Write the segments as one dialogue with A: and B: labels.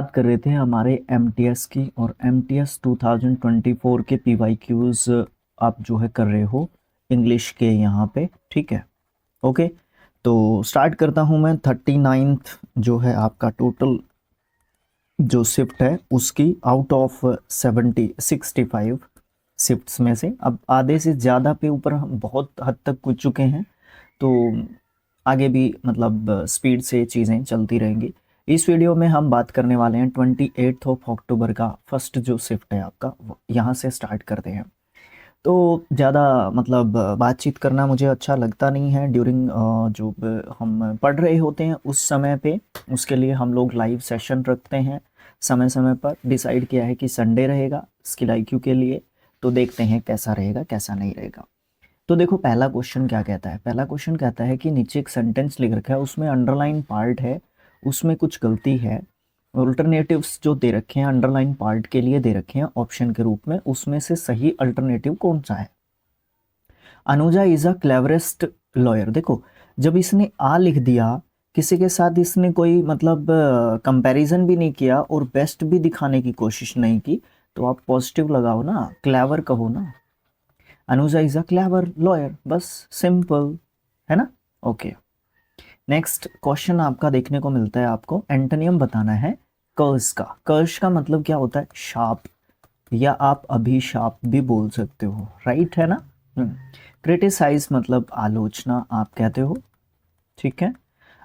A: बात कर रहे थे हमारे एमटीएस की, और एमटीएस 2024 के पीवाईक्यूज आप जो है कर रहे हो इंग्लिश के यहाँ पे, ठीक है। ओके, तो स्टार्ट करता हूँ मैं। 39th जो है आपका टोटल जो शिफ्ट है उसकी आउट ऑफ 65 शिफ्ट्स में से अब आधे से ज़्यादा पे ऊपर हम बहुत हद तक कूद चुके हैं, तो आगे भी मतलब स्पीड से चीज़ें चलती रहेंगी। इस वीडियो में हम बात करने वाले हैं 28 अक्टूबर का फर्स्ट जो शिफ्ट है आपका, यहाँ से स्टार्ट करते हैं। तो ज़्यादा मतलब बातचीत करना मुझे अच्छा लगता नहीं है ड्यूरिंग जो हम पढ़ रहे होते हैं उस समय पे। उसके लिए हम लोग लाइव सेशन रखते हैं समय समय पर। डिसाइड किया है कि संडे रहेगा स्किल आईक्यू के लिए, तो देखते हैं कैसा रहेगा कैसा नहीं रहेगा। तो देखो पहला क्वेश्चन क्या कहता है। पहला क्वेश्चन कहता है कि नीचे एक सेंटेंस लिख रखा है, उसमें अंडरलाइन पार्ट है, उसमें कुछ गलती है। अल्टरनेटिव्स जो दे रखे हैं अंडरलाइन पार्ट के लिए दे रखे हैं ऑप्शन के रूप में, उसमें से सही अल्टरनेटिव कौन सा है। Anuja is a cleverest lawyer. देखो जब इसने आ लिख दिया, किसी के साथ इसने कोई मतलब कंपैरिजन भी नहीं किया और बेस्ट भी दिखाने की कोशिश नहीं की, तो आप पॉजिटिव लगाओ ना, क्लेवर कहो ना। Anuja is a clever lawyer, बस सिंपल है ना। ओके, नेक्स्ट क्वेश्चन आपका देखने को मिलता है, आपको एंटोनियम बताना है कर्स का। कर्स का मतलब क्या होता है, शार्प, या आप अभिशाप भी बोल सकते हो, राइट है ना। क्रिटिसाइज मतलब आलोचना आप कहते हो, ठीक है।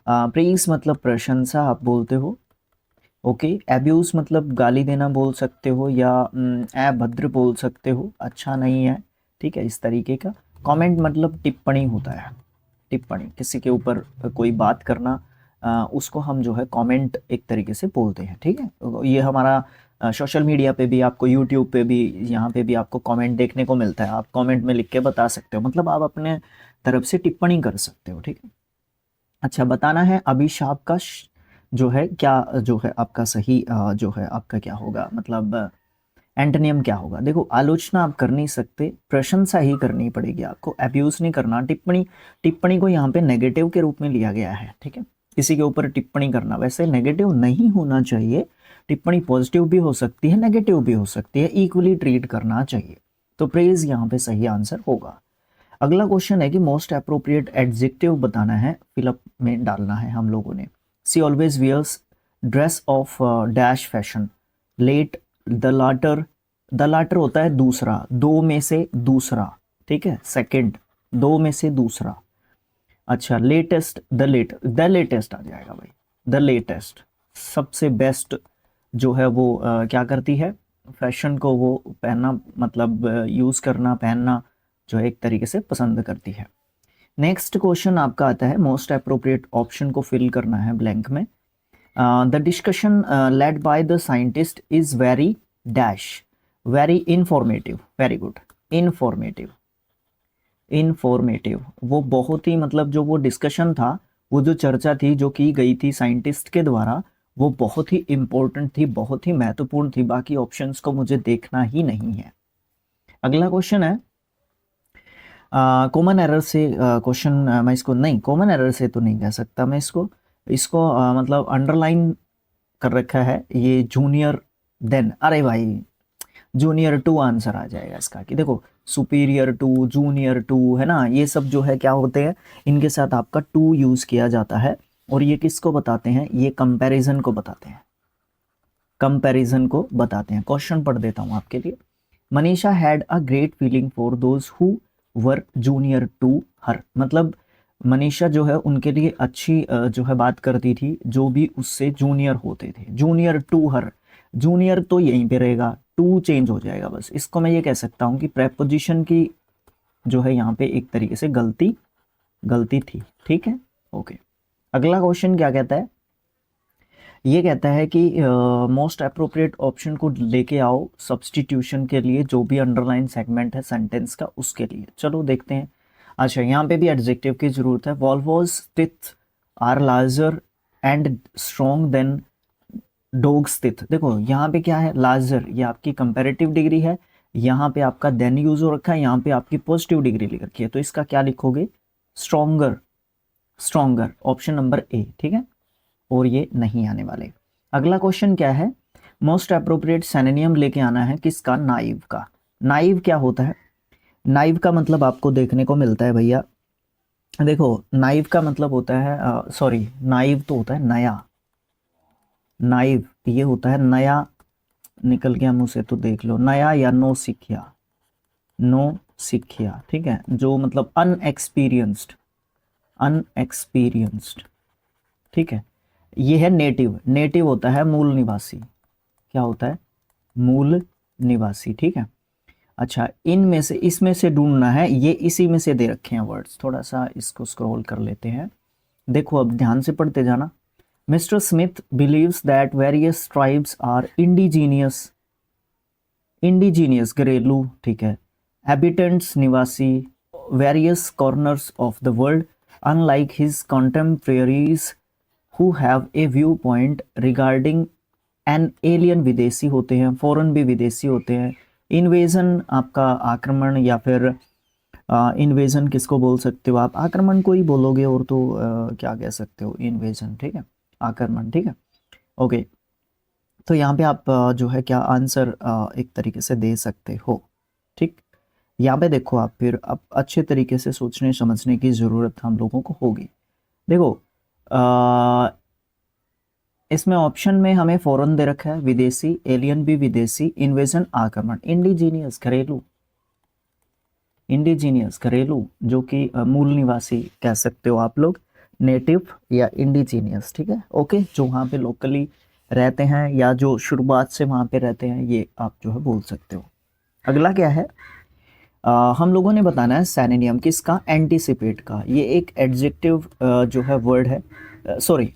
A: प्रेज मतलब प्रशंसा आप बोलते हो। ओके, एब्यूज मतलब गाली देना बोल सकते हो, या अभद्र बोल सकते हो, अच्छा नहीं है, ठीक है, इस तरीके का। कमेंट मतलब टिप्पणी होता है, टिप्पणी किसी के ऊपर कोई बात करना, उसको हम जो है कमेंट एक तरीके से बोलते हैं, ठीक है। ये हमारा सोशल मीडिया पे भी, आपको यूट्यूब पे भी, यहाँ पे भी आपको कमेंट देखने को मिलता है। आप कमेंट में लिख के बता सकते हो, मतलब आप अपने तरफ से टिप्पणी कर सकते हो, ठीक है। अच्छा, बताना है अभिशाप का जो है क्या, जो है आपका सही जो है आपका क्या होगा, मतलब एंटोनियम क्या होगा। देखो आलोचना आप कर नहीं सकते, प्रशंसा ही करनी पड़ेगी आपको, अब्यूज नहीं करना। टिप्पणी, टिप्पणी को यहाँ पे नेगेटिव के रूप में लिया गया है, ठीक है। किसी के ऊपर टिप्पणी करना वैसे नेगेटिव नहीं होना चाहिए, टिप्पणी पॉजिटिव भी हो सकती है नेगेटिव भी हो सकती है, इक्वली ट्रीट करना चाहिए। तो प्रेज यहाँ पे सही आंसर होगा। अगला क्वेश्चन है कि मोस्ट अप्रोप्रिएट एडजेक्टिव बताना है, फिलअप में डालना है हम लोगों ने। She always wears dress of dash fashion, late, the latter. The latter होता है दूसरा, दो में से दूसरा, ठीक है, सेकंड, दो में से दूसरा। अच्छा, लेटेस्ट, द लेटेस्ट आ जाएगा भाई, द लेटेस्ट सबसे बेस्ट जो है वो क्या करती है, फैशन को वो पहनना, मतलब यूज करना, पहनना जो है एक तरीके से पसंद करती है। नेक्स्ट क्वेश्चन आपका आता है मोस्ट अप्रोप्रिएट ऑप्शन को फिल करना है ब्लैंक में। The discussion led by the scientist is very dash, very informative, very good, informative, informative. वो बहुत ही मतलब जो वो डिस्कशन था, वो जो चर्चा थी जो की गई थी साइंटिस्ट के द्वारा, वो बहुत ही इंपॉर्टेंट थी, बहुत ही महत्वपूर्ण थी। बाकी ऑप्शंस को मुझे देखना ही नहीं है। अगला क्वेश्चन है कॉमन एरर से क्वेश्चन, मैं इसको नहीं, कॉमन एरर से तो नहीं कह सकता मैं इसको, इसको मतलब अंडरलाइन कर रखा है ये जूनियर देन। अरे भाई जूनियर टू आंसर आ जाएगा इसका, कि देखो सुपीरियर टू, जूनियर टू, है ना, ये सब जो है क्या होते हैं, इनके साथ आपका टू यूज किया जाता है। और ये किसको बताते हैं, ये कंपैरिजन को बताते हैं, कंपैरिजन को बताते हैं। क्वेश्चन पढ़ देता हूं आपके लिए। Manisha had a great feeling for those who were junior to her, मतलब मनीषा जो है उनके लिए अच्छी जो है बात करती थी जो भी उससे जूनियर होते थे। जूनियर टू हर, जूनियर तो यहीं पे रहेगा, टू चेंज हो जाएगा बस। इसको मैं ये कह सकता हूँ कि प्रेपोजिशन की जो है यहाँ पे एक तरीके से गलती गलती थी, ठीक है। ओके, अगला क्वेश्चन क्या कहता है, ये कहता है कि मोस्ट अप्रोप्रिएट ऑप्शन को लेके आओ सब्सटीट्यूशन के लिए, जो भी अंडरलाइन सेगमेंट है सेंटेंस का उसके लिए। चलो देखते हैं। अच्छा, यहाँ पे भी एडजेक्टिव की जरूरत है। Wolves teeth are larger and strong than dogs teeth. देखो यहाँ पे क्या है, लार्जर, ये आपकी कंपेरेटिव डिग्री है, यहाँ पे आपका देन यूज हो रखा है, यहाँ पे आपकी पॉजिटिव डिग्री लिख रखी है, तो इसका क्या लिखोगे, stronger, stronger, option number A, ठीक है। और ये नहीं आने वाले। अगला क्वेश्चन क्या है, मोस्ट अप्रोप्रिएट सिनोनिम लेके आना है किसका, नाइव का। नाइव क्या होता है, नाइव का मतलब आपको देखने को मिलता है भैया, देखो नाइव का मतलब होता है सॉरी नाइव तो होता है नया, नाइव ये होता है नया, निकल गया मुंह से तो देख लो, नया या नो सीखिया, नो सीखिया, ठीक है, जो मतलब अनएक्सपीरियंस्ड, अनएक्सपीरियंस्ड, ठीक है। ये है नेटिव, नेटिव होता है मूल निवासी, क्या होता है, मूल निवासी, ठीक है। अच्छा, इनमें से इसमें से ढूंढना है, ये इसी में से दे रखे हैं वर्ड्स, थोड़ा सा इसको स्क्रॉल कर लेते हैं, देखो अब ध्यान से पढ़ते जाना। Mister Smith believes that various tribes are indigenous, indigenous घरेलू, ठीक है, हैबिटेंट्स निवासी, various corners of the world, unlike his contemporaries who have a viewpoint regarding an alien, विदेशी होते हैं, फॉरेन भी विदेशी होते हैं, इन्वेजन आपका आक्रमण, या फिर इन्वेजन किसको बोल सकते हो आप, आक्रमण को ही बोलोगे, और तो क्या कह सकते हो, इन्वेजन, ठीक है, आक्रमण, ठीक है, ओके। तो यहाँ पे आप जो है क्या आंसर एक तरीके से दे सकते हो, ठीक। यहाँ पे देखो आप, फिर अब अच्छे तरीके से सोचने समझने की ज़रूरत हम लोगों को होगी। देखो इसमें ऑप्शन में हमें फॉरेन दे रखा है, विदेशी, एलियन भी विदेशी, इन्वेजन आक्रमण, इंडिजीनियस घरेलू, इंडिजीनियस घरेलू जो कि मूल निवासी कह सकते हो आप लोग, नेटिव या इंडिजीनियस, ठीक है, ओके, जो वहाँ पे लोकली रहते हैं या जो शुरुआत से वहाँ पे रहते हैं, ये आप जो है बोल सकते हो। अगला क्या है, हम लोगों ने बताना है सिनोनिम किसका, एंटीसिपेट का। ये एक एडजेक्टिव जो है वर्ड है, सॉरी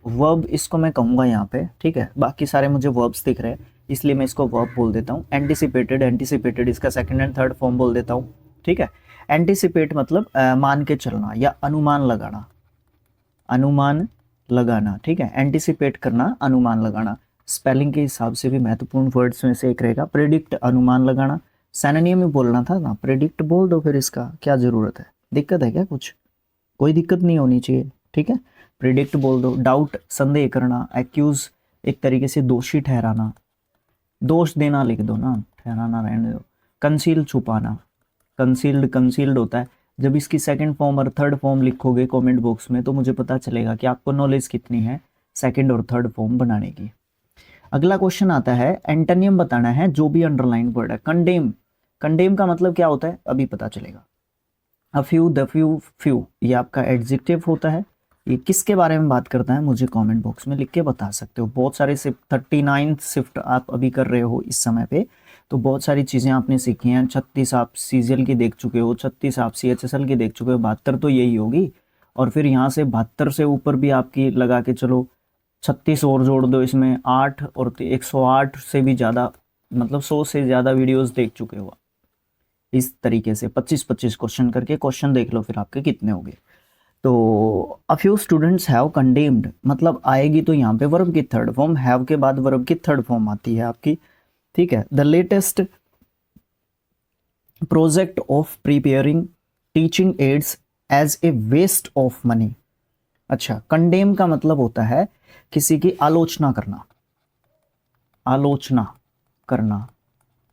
A: वर्ब इसको मैं कहूँगा यहाँ पे, ठीक है, बाकी सारे मुझे वर्ब्स दिख रहे हैं इसलिए मैं इसको वर्ब बोल देता हूँ। एंटीसिपेटेड, एंटीसिपेटेड इसका सेकंड एंड थर्ड फॉर्म बोल देता हूँ, ठीक है। एंटीसिपेट मतलब मान के चलना या अनुमान लगाना, अनुमान लगाना, ठीक है, एंटीसिपेट करना, अनुमान लगाना, स्पेलिंग के हिसाब से भी महत्वपूर्ण वर्ड्स में से एक रहेगा। प्रेडिक्ट अनुमान लगाना, सिनोनिम में बोलना था ना, प्रेडिक्ट बोल दो, फिर इसका क्या ज़रूरत है, दिक्कत है क्या कुछ, कोई दिक्कत नहीं होनी चाहिए, ठीक है, प्रेडिक्ट बोल दो। डाउट संदेह करना, एक्यूज एक तरीके से दोषी ठहराना, दोष देना लिख दो ना, ठहराना रहने दो। कंसील छुपाना, कंसील्ड, कंसील्ड होता है, जब इसकी सेकंड फॉर्म और थर्ड फॉर्म लिखोगे कमेंट बॉक्स में तो मुझे पता चलेगा कि आपको नॉलेज कितनी है सेकंड और थर्ड फॉर्म बनाने की। अगला क्वेश्चन आता है, एंटोनियम बताना है जो भी अंडरलाइन वर्ड है। कंडेम, कंडेम का मतलब क्या होता है अभी पता चलेगा। A few, the few, few ये आपका एडजेक्टिव होता है। ये किसके बारे में बात करता है मुझे कमेंट बॉक्स में लिख के बता सकते हो। बहुत सारे शिफ्ट 39 शिफ्ट आप अभी कर रहे हो इस समय पे, तो बहुत सारी चीज़ें आपने सीखी हैं। 36 आप सीजीएल की देख चुके हो, 36 आप सीएचएसएल की देख चुके हो, 72 तो यही होगी, और फिर यहाँ से 72 से ऊपर भी आपकी लगा के चलो 36 और जोड़ दो इसमें 8 और 108 से भी ज़्यादा, मतलब 100 से ज़्यादा वीडियोस देख चुके हो। इस तरीके से 25-25 क्वेश्चन करके क्वेश्चन देख लो फिर आपके कितने हो गए। तो a few students have condemned मतलब आएगी तो यहाँ पे वर्ब की थर्ड फॉर्म, हैव के बाद वर्ब की थर्ड फॉर्म आती है आपकी, ठीक है। The latest project of preparing teaching aids as a waste of money. अच्छा, कंडेम का मतलब होता है किसी की आलोचना करना, आलोचना करना,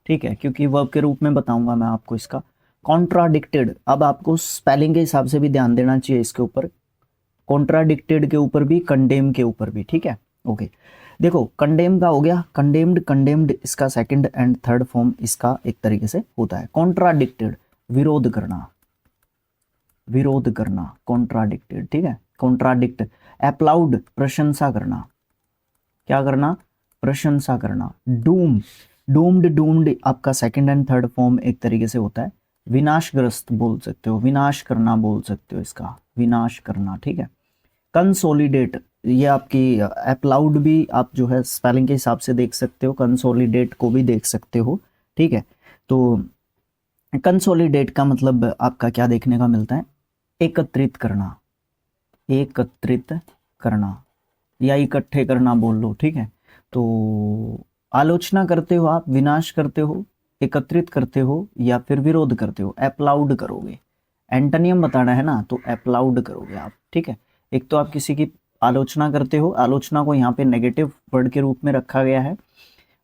A: ठीक है, क्योंकि वर्ब के रूप में बताऊंगा मैं आपको इसका। कॉन्ट्राडिक्टेड, अब आपको स्पेलिंग के हिसाब से भी ध्यान देना चाहिए इसके ऊपर, कॉन्ट्राडिक्टेड के ऊपर भी, कंडेम के ऊपर भी, ठीक है, ओके। देखो कंडेम का हो गया, कंडेम्ड, कंडेम्ड इसका सेकंड एंड थर्ड फॉर्म इसका एक तरीके से होता है। कॉन्ट्राडिक्टेड विरोध करना, विरोध करना, कॉन्ट्राडिक्टेड, ठीक है, कॉन्ट्राडिक्ट। अप्लाउड प्रशंसा करना, क्या करना, प्रशंसा करना। डूम, डूम्ड, डूम्ड आपका सेकंड एंड थर्ड फॉर्म एक तरीके से होता है। विनाशग्रस्त बोल सकते हो, विनाश करना बोल सकते हो इसका, विनाश करना, ठीक है। कंसोलिडेट, ये आपकी अप्लाउड भी आप जो है स्पेलिंग के हिसाब से देख सकते हो, कंसोलिडेट को भी देख सकते हो, ठीक है। तो कंसोलिडेट का मतलब आपका क्या देखने का मिलता है, एकत्रित करना, एकत्रित करना या इकट्ठे करना बोल लो, ठीक है। तो आलोचना करते हो आप, विनाश करते हो, एकत्रित करते हो या फिर विरोध करते हो, अप्लाउड करोगे। एंटोनियम बताना है ना तो अप्लाउड करोगे आप, ठीक है। एक तो आप किसी की आलोचना करते हो, आलोचना को यहाँ पे नेगेटिव वर्ड के रूप में रखा गया है,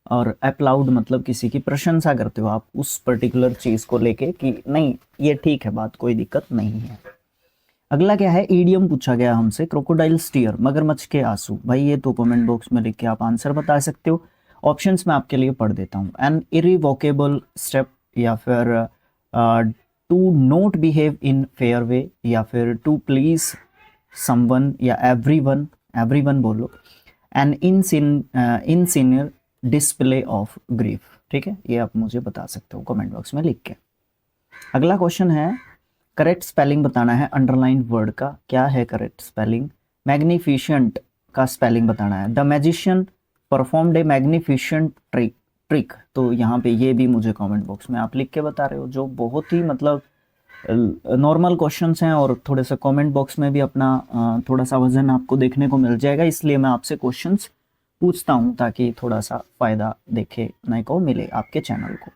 A: और अप्लाउड मतलब किसी की प्रशंसा करते हो आप उस पर्टिकुलर चीज़ को लेके कि नहीं ये ठीक है बात, कोई दिक्कत नहीं है। अगला क्या है, ईडियम पूछा गया हमसे, क्रोकोडाइल्स टीयर, मगरमच्छ के आंसू। भाई ये तो कमेंट बॉक्स में लिख के आप आंसर बता सकते हो। ऑप्शंस मैं आपके लिए पढ़ देता हूँ। एन इरिवोकेबल स्टेप, या फिर to not behave in fair way, या फिर टू प्लीज समवन, या एवरीवन, एवरीवन बोलो। An insincere display of grief. ठीक है, ये आप मुझे बता सकते हो कमेंट बॉक्स में लिख के। अगला क्वेश्चन है, करेक्ट स्पेलिंग बताना है अंडरलाइन वर्ड का। क्या है करेक्ट स्पेलिंग? मैग्निफिशेंट का स्पेलिंग बताना है। The magician performed A magnificent trick. तो यहाँ पे ये भी मुझे कमेंट बॉक्स में आप लिख के बता रहे हो, जो बहुत ही मतलब नॉर्मल क्वेश्चंस हैं, और थोड़े सा कमेंट बॉक्स में भी अपना थोड़ा सा वजन आपको देखने को मिल जाएगा, इसलिए मैं आपसे क्वेश्चंस पूछता हूँ ताकि थोड़ा सा फ़ायदा देखने को मिले आपके चैनल को।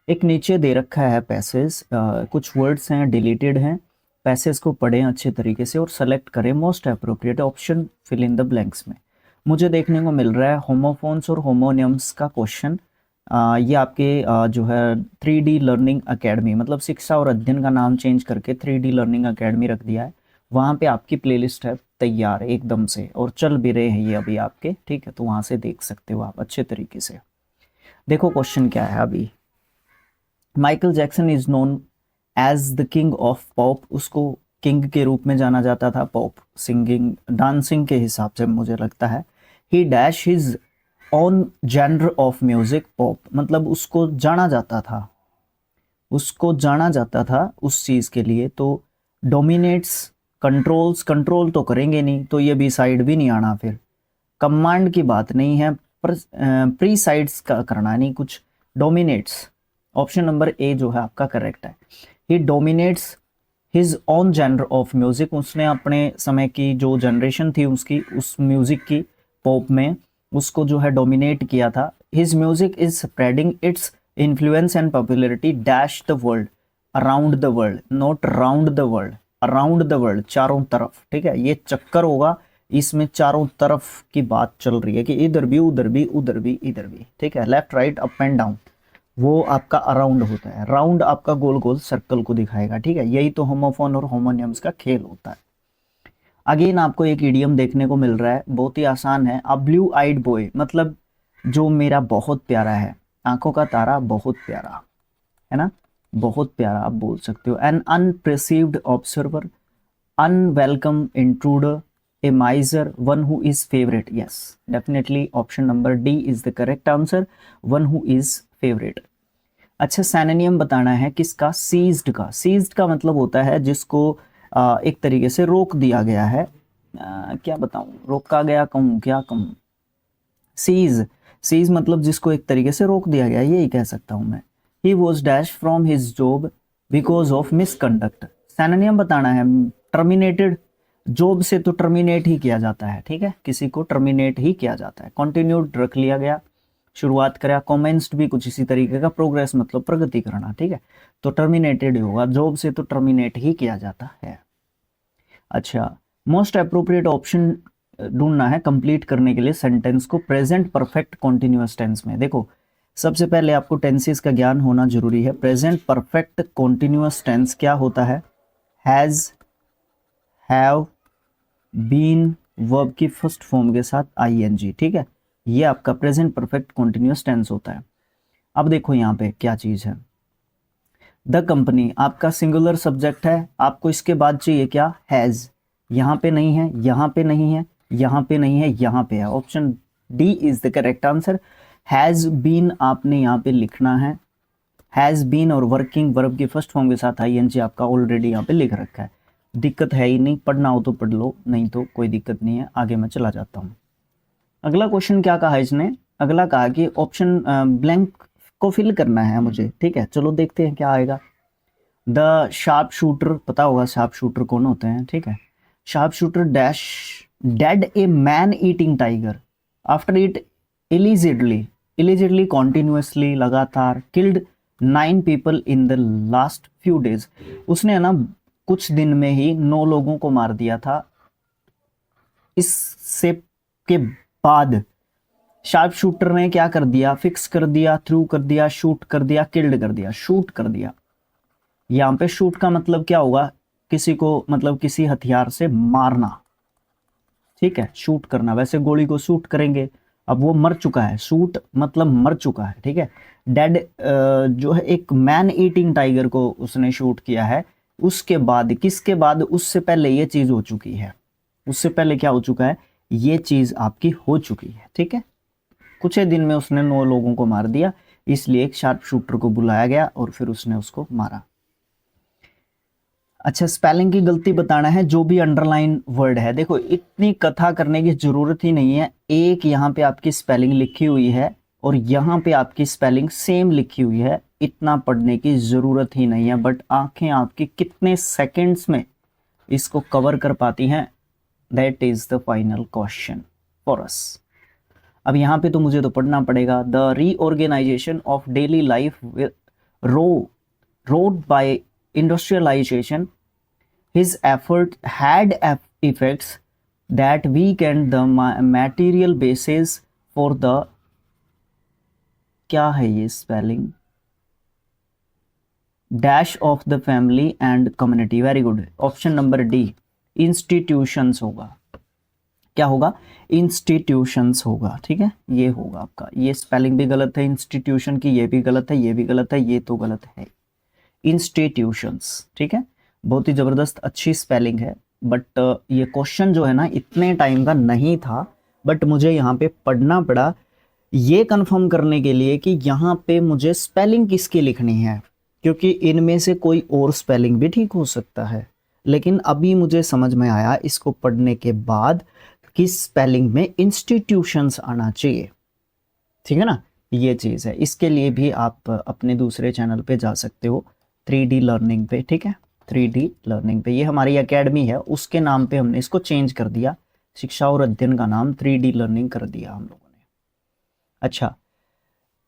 A: एक नीचे दे रखा है पैसेज, कुछ वर्ड्स हैं डिलीटेड हैं, पैसेज को पढ़ें अच्छे तरीके से और सेलेक्ट करें most appropriate option, fill in the blanks में। मुझे देखने को मिल रहा है होमोफोन्स और होमोनियम्स का क्वेश्चन। ये आपके जो है 3D लर्निंग अकेडमी, मतलब शिक्षा और अध्ययन का नाम चेंज करके 3D लर्निंग अकेडमी रख दिया है। वहाँ पे आपकी प्लेलिस्ट है तैयार एकदम से, और चल भी रहे हैं ये अभी आपके, ठीक है, तो वहाँ से देख सकते हो आप अच्छे तरीके से। देखो क्वेश्चन क्या है अभी। Michael Jackson is known as the king of pop, उसको किंग के रूप में जाना जाता था पॉप सिंगिंग डांसिंग के हिसाब से मुझे लगता है। ही dash his own genre of music pop, मतलब उसको जाना जाता था, उसको जाना जाता था उस चीज़ के लिए। तो डोमिनेट्स, कंट्रोल्स, कंट्रोल तो करेंगे नहीं, तो ये भी साइड भी नहीं आना, फिर कमांड की बात नहीं है, प्री साइड्स का करना नहीं कुछ, डोमिनेट्स। ऑप्शन नंबर ए जो है आपका करेक्ट है। He dominates his own genre of music, उसने अपने समय की जो जनरेशन थी उसकी, उस म्यूजिक की पॉप में उसको जो है डोमिनेट किया था। His music is spreading its influence and popularity dash the world, around the world, not round the world, around the world, चारों तरफ। ठीक है, ये चक्कर होगा, इसमें चारों तरफ की बात चल रही है कि इधर भी उधर भी उधर भी इधर भी। ठीक है, left right up and down, वो आपका अराउंड होता है। राउंड आपका गोल गोल सर्कल को दिखाएगा। ठीक है, यही तो होमोफोन और होमोनियम्स का खेल होता है। अगेन आपको एक इडियम देखने को मिल रहा है, बहुत ही आसान है। अ ब्लू आइड बॉय, मतलब जो मेरा बहुत प्यारा है, आंखों का तारा बहुत प्यारा है ना, बहुत प्यारा आप बोल सकते हो। An unperceived observer, unwelcome intruder, a miser, one who is favourite. Yes, definitely option number D is the correct answer, one who is favourite. अच्छा, सैनोनियम बताना है किसका? सीज्ड का। सीज्ड का मतलब होता है जिसको एक तरीके से रोक दिया गया है। क्या बताऊं, रोका गया कहूं, क्या कहूं, सीज, सीज मतलब जिसको एक तरीके से रोक दिया गया, यही कह सकता हूं मैं। He was dash from his job because of misconduct. Synonym बताना है, टर्मिनेटेड, जॉब से तो टर्मिनेट ही किया जाता है। ठीक है, किसी को टर्मिनेट ही किया जाता है। कॉन्टिन्यूड रख लिया गया, शुरुआत करा। कॉमेंस्ड भी कुछ इसी तरीके का, प्रोग्रेस मतलब प्रगति करना। ठीक है, तो टर्मिनेटेड ही होगा, जॉब से तो टर्मिनेट ही किया जाता है। अच्छा, मोस्ट अप्रोप्रिएट ऑप्शन ढूंढना है कंप्लीट करने के लिए सेंटेंस को प्रेजेंट परफेक्ट कॉन्टिन्यूअस टेंस में। देखो, सबसे पहले आपको टेंसेस का ज्ञान होना जरूरी है। प्रेजेंट परफेक्ट कॉन्टिन्यूअस टेंस क्या होता है? हैज, हैव, बीन, वर्ब की फर्स्ट फॉर्म के साथ आईएनजी। ठीक है, ये आपका प्रेजेंट परफेक्ट कॉन्टिन्यूअस टेंस होता है। अब देखो यहाँ पे क्या चीज है। द कंपनी आपका सिंगुलर सब्जेक्ट है, आपको इसके बाद चाहिए क्या? हैज। यहाँ पे नहीं है, यहाँ पे नहीं है, यहाँ पे नहीं है, यहाँ पे है। Option D is the correct answer. Has been आपने यहाँ पे लिखना है। हैज बीन और वर्किंग वर्ब की फर्स्ट फॉर्म के साथ आईएनजी आपका ऑलरेडी यहाँ पे लिख रखा है। दिक्कत है ही नहीं, पढ़ना हो तो पढ़ लो, नहीं तो कोई दिक्कत नहीं है। आगे मैं चला जाता हूँ। अगला क्वेश्चन क्या कहा इसने? अगला कहा कि ऑप्शन ब्लैंक को फिल करना है मुझे। ठीक है, चलो देखते हैं क्या आएगा। द शार्प शूटर, पता होगा शार्प शूटर कौन होते हैं। ठीक है, sharp shooter dash dead a man eating tiger after it allegedly continuously, लगातार, killed 9 people in the last few days. उसने ना कुछ दिन में ही 9 लोगों को मार दिया था इससे के बाद शार्प शूटर ने क्या कर दिया, फिक्स कर दिया, थ्रू कर दिया, शूट कर दिया, किल्ड कर दिया, शूट कर दिया। यहां पे शूट का मतलब क्या होगा, किसी को मतलब किसी हथियार से मारना, ठीक है, शूट करना। वैसे गोली को शूट करेंगे, अब वो मर चुका है, शूट मतलब मर चुका है, ठीक है। डेड जो है एक मैन ईटिंग टाइगर को उसने शूट किया है, उसके बाद किसके बाद, उससे पहले ये चीज हो चुकी है, उससे पहले क्या हो चुका है, ये चीज आपकी हो चुकी है, ठीक है। कुछ ही दिन में उसने 9 लोगों को मार दिया, इसलिए एक शार्प शूटर को बुलाया गया और फिर उसने उसको मारा। अच्छा, स्पेलिंग की गलती बताना है, जो भी अंडरलाइन वर्ड है। देखो इतनी कथा करने की जरूरत ही नहीं है, एक यहाँ पे आपकी स्पेलिंग लिखी हुई है और यहाँ पे आपकी स्पेलिंग सेम लिखी हुई है, इतना पढ़ने की जरूरत ही नहीं है। बट आंखें आपकी कितने सेकंड्स में इसको कवर कर पाती हैं, that is the final question for us. अब यहाँ पे तो मुझे तो पढ़ना पड़ेगा। The reorganization of daily life wrought by industrialization, his effort had effects that weakened the material basis for the, क्या है ये spelling, dash of the family and community. Very good, option number D institutions होगा। क्या होगा, institutions होगा, ठीक है, ये होगा आपका। ये स्पेलिंग भी गलत है इंस्टीट्यूशन की, ये भी गलत है, ये भी गलत है, ये तो गलत है, इंस्टीट्यूशंस, ठीक है। बहुत ही जबरदस्त अच्छी स्पेलिंग है, बट ये क्वेश्चन जो है ना इतने टाइम का नहीं था, बट मुझे यहाँ पे पढ़ना पड़ा ये कंफर्म करने के लिए कि यहाँ पे मुझे स्पेलिंग किसकी लिखनी है, क्योंकि इनमें से कोई और स्पेलिंग भी ठीक हो सकता है। लेकिन अभी मुझे समझ में आया इसको पढ़ने के बाद कि स्पेलिंग में इंस्टीट्यूशंस आना चाहिए, ठीक है ना, ये चीज़ है। इसके लिए भी आप अपने दूसरे चैनल पे जा सकते हो, 3D लर्निंग पे, ठीक है, 3D लर्निंग पे। ये हमारी एकेडमी है, उसके नाम पे हमने इसको चेंज कर दिया, शिक्षा और अध्ययन का नाम 3D लर्निंग कर दिया हम लोगों ने। अच्छा,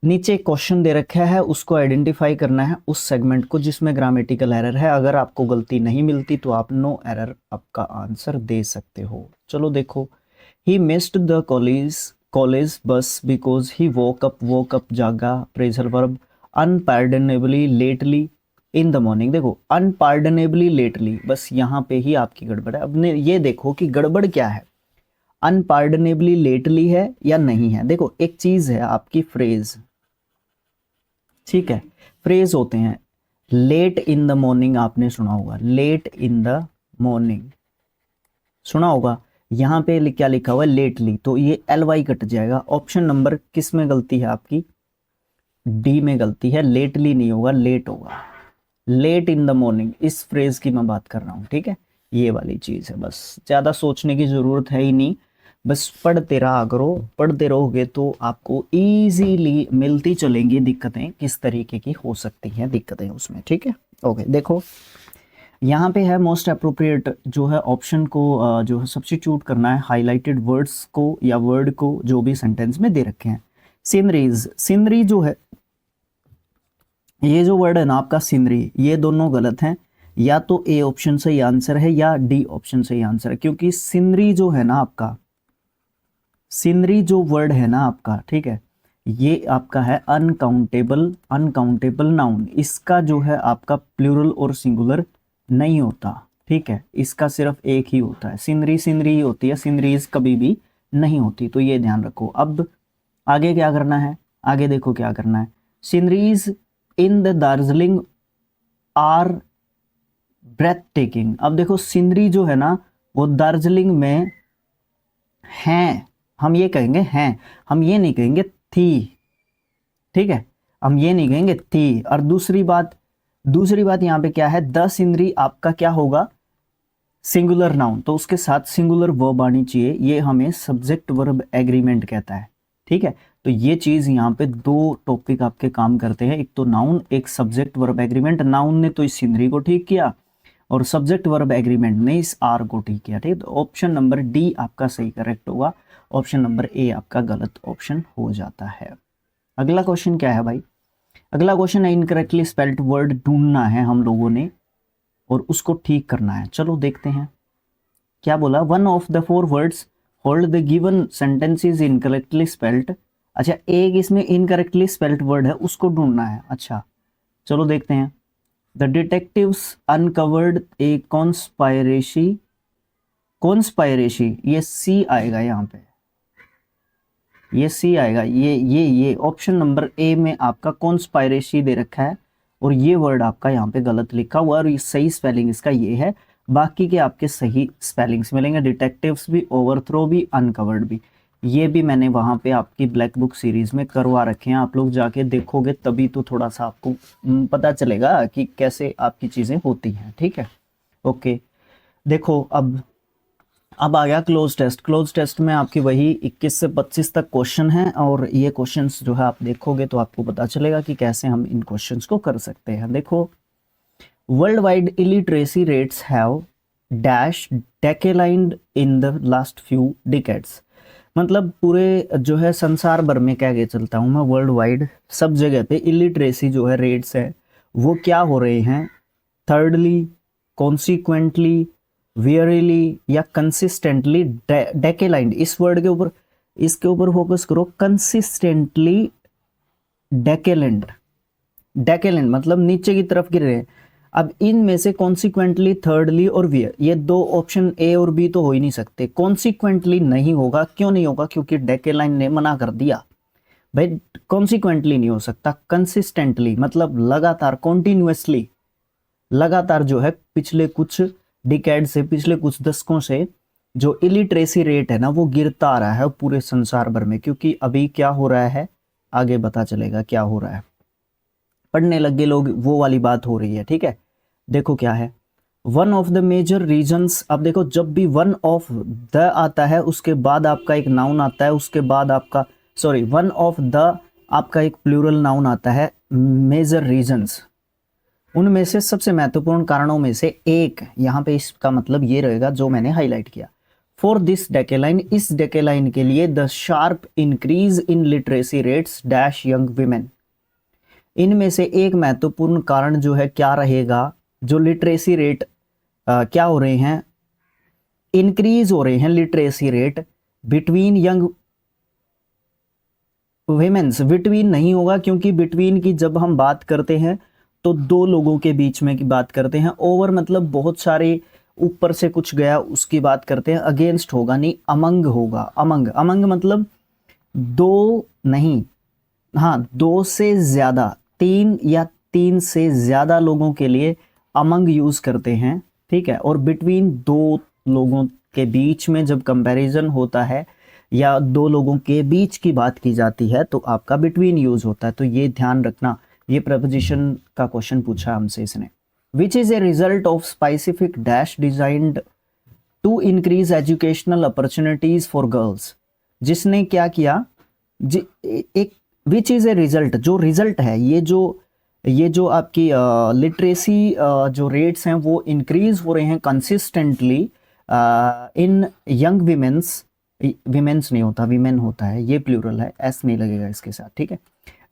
A: नीचे क्वेश्चन दे रखा है, उसको आइडेंटिफाई करना है उस सेगमेंट को जिसमें ग्रामेटिकल एरर है। अगर आपको गलती नहीं मिलती तो आप नो एरर आपका आंसर दे सकते हो। चलो देखो, he missed the college bus because he woke up जागा, phrasal verb, unpardonably lately in the morning. देखो अनपार्डनेबली लेटली, बस यहाँ पे ही आपकी गड़बड़ है। अब ये देखो कि गड़बड़ क्या है, अनपार्डनेबली लेटली है या नहीं है। देखो एक चीज है आपकी फ्रेज, ठीक है, फ्रेज होते हैं। लेट इन द मॉर्निंग आपने सुना होगा, लेट इन द मॉर्निंग सुना होगा। यहाँ पे क्या लिखा हुआ है, लेटली, तो ये LY कट जाएगा। ऑप्शन नंबर किस में गलती है आपकी, डी में गलती है, लेटली नहीं होगा, लेट होगा। लेट इन द मॉर्निंग, इस फ्रेज की मैं बात कर रहा हूँ, ठीक है, ये वाली चीज है। बस ज्यादा सोचने की जरूरत है ही नहीं, बस पढ़ते रहा करो, पढ़ते रहोगे तो आपको इजीली मिलती चलेंगी दिक्कतें, किस तरीके की हो सकती हैं दिक्कतें उसमें, ठीक है। ओके, देखो यहाँ पे है मोस्ट अप्रोप्रिएट जो है ऑप्शन को जो है सब्स्टिट्यूट करना है, हाईलाइटेड वर्ड्स को या वर्ड को जो भी सेंटेंस में दे रखे हैं। सीनरीज, सीनरी जो है, ये जो वर्ड है ना आपका सीनरी, ये दोनों गलत हैं। या तो ए ऑप्शन सही आंसर है या डी ऑप्शन सही आंसर है, क्योंकि सीनरी जो है ना आपका, सीनरी जो वर्ड है ना आपका, ठीक है, ये आपका है अनकाउंटेबल, अनकाउंटेबल नाउन। इसका जो है आपका प्लूरल और सिंगुलर नहीं होता, ठीक है, इसका सिर्फ एक ही होता है, सीनरी सीनरी ही होती है, सीनरीज कभी भी नहीं होती, तो ये ध्यान रखो। अब आगे क्या करना है, आगे देखो क्या करना है, sceneries in the Darjeeling are breathtaking. अब देखो सीनरी जो है ना वो दार्जिलिंग में हैं, हम ये कहेंगे हैं, हम ये नहीं कहेंगे थी, ठीक है, हम ये नहीं कहेंगे थी। और दूसरी बात यहाँ पे क्या है, द सीनरी आपका क्या होगा, सिंगुलर नाउन, तो उसके साथ सिंगुलर वर्ब आनी चाहिए, ये हमें सब्जेक्ट वर्ब एग्रीमेंट कहता है, ठीक है। तो ये चीज यहाँ पे दो टॉपिक आपके काम करते हैं, एक तो नाउन, एक सब्जेक्ट वर्ब एग्रीमेंट। नाउन ने तो इस सीनरी को ठीक किया और सब्जेक्ट वर्ब एग्रीमेंट ने इस आर को ठीक किया, ठीक है। तो ऑप्शन नंबर डी आपका सही करेक्ट होगा, ऑप्शन नंबर ए आपका गलत ऑप्शन हो जाता है। अगला क्वेश्चन क्या है भाई, अगला क्वेश्चन है इनकरेक्टली स्पेल्ड वर्ड ढूंढना है हम लोगों ने और उसको ठीक करना है। चलो देखते हैं क्या बोला, one of the 4 words hold the given sentence is incorrectly spelled. अच्छा, एक इसमें इनकरेक्टली स्पेल्ड वर्ड है, उसको ढूंढना है। अच्छा चलो देखते हैं। The detectives uncovered A conspiracy, conspiracy ये सी आएगा यहाँ पे, ये सी आएगा। ये ऑप्शन नंबर ए में आपका कॉन्स्पायरेसी दे रखा है और ये वर्ड आपका यहाँ पे गलत लिखा हुआ है और ये सही स्पेलिंग इसका ये है। बाकी के आपके सही स्पेलिंग्स मिलेंगे, डिटेक्टिव्स भी, ओवरथ्रो भी, अनकवर्ड भी। ये भी मैंने वहाँ पे आपकी ब्लैक बुक सीरीज में करवा रखे हैं, आप लोग जाके देखोगे तभी तो थोड़ा सा आपको पता चलेगा कि कैसे आपकी चीज़ें होती हैं। ठीक है, ओके। देखो अब आ गया क्लोज टेस्ट। क्लोज टेस्ट में आपकी वही 21 से 25 तक क्वेश्चन हैं और ये क्वेश्चंस जो है आप देखोगे तो आपको पता चलेगा कि कैसे हम इन क्वेश्चंस को कर सकते हैं। देखो, world wide illiteracy rates have dash declined in the last few decades. मतलब पूरे जो है संसार भर में क्या चलता हूँ मैं, वर्ल्ड वाइड सब जगह पे इलिटरेसी जो है रेट्स है वो क्या हो रहे हैं, थर्डली, कॉन्सिक्वेंटली, वियरली या कंसिस्टेंटली डेकेलाइंड। इस वर्ड के ऊपर, इसके ऊपर फोकस करो, कंसिस्टेंटली डेकेलेंड। डेकेलेंड मतलब नीचे की तरफ गिर रहे हैं। अब इनमें से कॉन्सिक्वेंटली, थर्डली और वियर, ये दो ऑप्शन ए और बी तो हो ही नहीं सकते। कॉन्सिक्वेंटली नहीं होगा, क्यों नहीं होगा, क्योंकि डेकेलाइन ने मना कर दिया भाई, कॉन्सिक्वेंटली नहीं हो सकता। कंसिस्टेंटली मतलब लगातार, कॉन्टिन्यूसली, लगातार जो है पिछले कुछ डिकेड से, पिछले कुछ दशकों से जो इलिटरेसी रेट है ना वो गिरता आ रहा है पूरे संसार भर में। क्योंकि अभी क्या हो रहा है, आगे पता चलेगा क्या हो रहा है, पढ़ने लगे लोग, वो वाली बात हो रही है। ठीक है, देखो क्या है, one of the major reasons. अब देखो, जब भी वन ऑफ द आता है उसके बाद आपका एक नाउन आता है, उसके बाद आपका वन ऑफ द आपका एक प्लूरल नाउन आता है, मेजर रीजंस, उनमें से सबसे महत्वपूर्ण कारणों में से एक, यहाँ पे इसका मतलब ये रहेगा जो मैंने हाईलाइट किया। फॉर दिस डेकेलाइन, इस डेकेलाइन के लिए, the sharp increase in literacy rates dash young women. इनमें से एक महत्वपूर्ण कारण जो है क्या रहेगा, जो लिटरेसी रेट क्या हो रहे हैं, इंक्रीज हो रहे हैं literacy rate between young women's. Between नहीं होगा क्योंकि बिटवीन की जब हम बात करते हैं तो दो लोगों के बीच में की बात करते हैं, ओवर मतलब बहुत सारे ऊपर से कुछ गया उसकी बात करते हैं, अगेंस्ट होगा नहीं, अमंग होगा। अमंग, अमंग मतलब दो नहीं, हाँ दो से ज्यादा, तीन या तीन से ज्यादा लोगों के लिए अमंग यूज करते हैं। ठीक है, और बिटवीन दो लोगों के बीच में जब कंपैरिजन होता है या दो लोगों के बीच की बात की जाती है तो आपका बिटवीन यूज होता है। तो ये ध्यान रखना, ये प्रपोजिशन का क्वेश्चन पूछा हमसे इसने। Which is a result of specific dash designed to increase educational opportunities for girls. जिसने क्या किया, एक विच इज ए रिजल्ट, जो रिजल्ट है, ये जो आपकी लिटरेसी जो रेट्स हैं वो इंक्रीज हो रहे हैं कंसिस्टेंटली इन यंग विमेन्स। विमेन्स नहीं होता, विमेन होता है, ये प्लूरल है, एस नहीं लगेगा इसके साथ। ठीक है,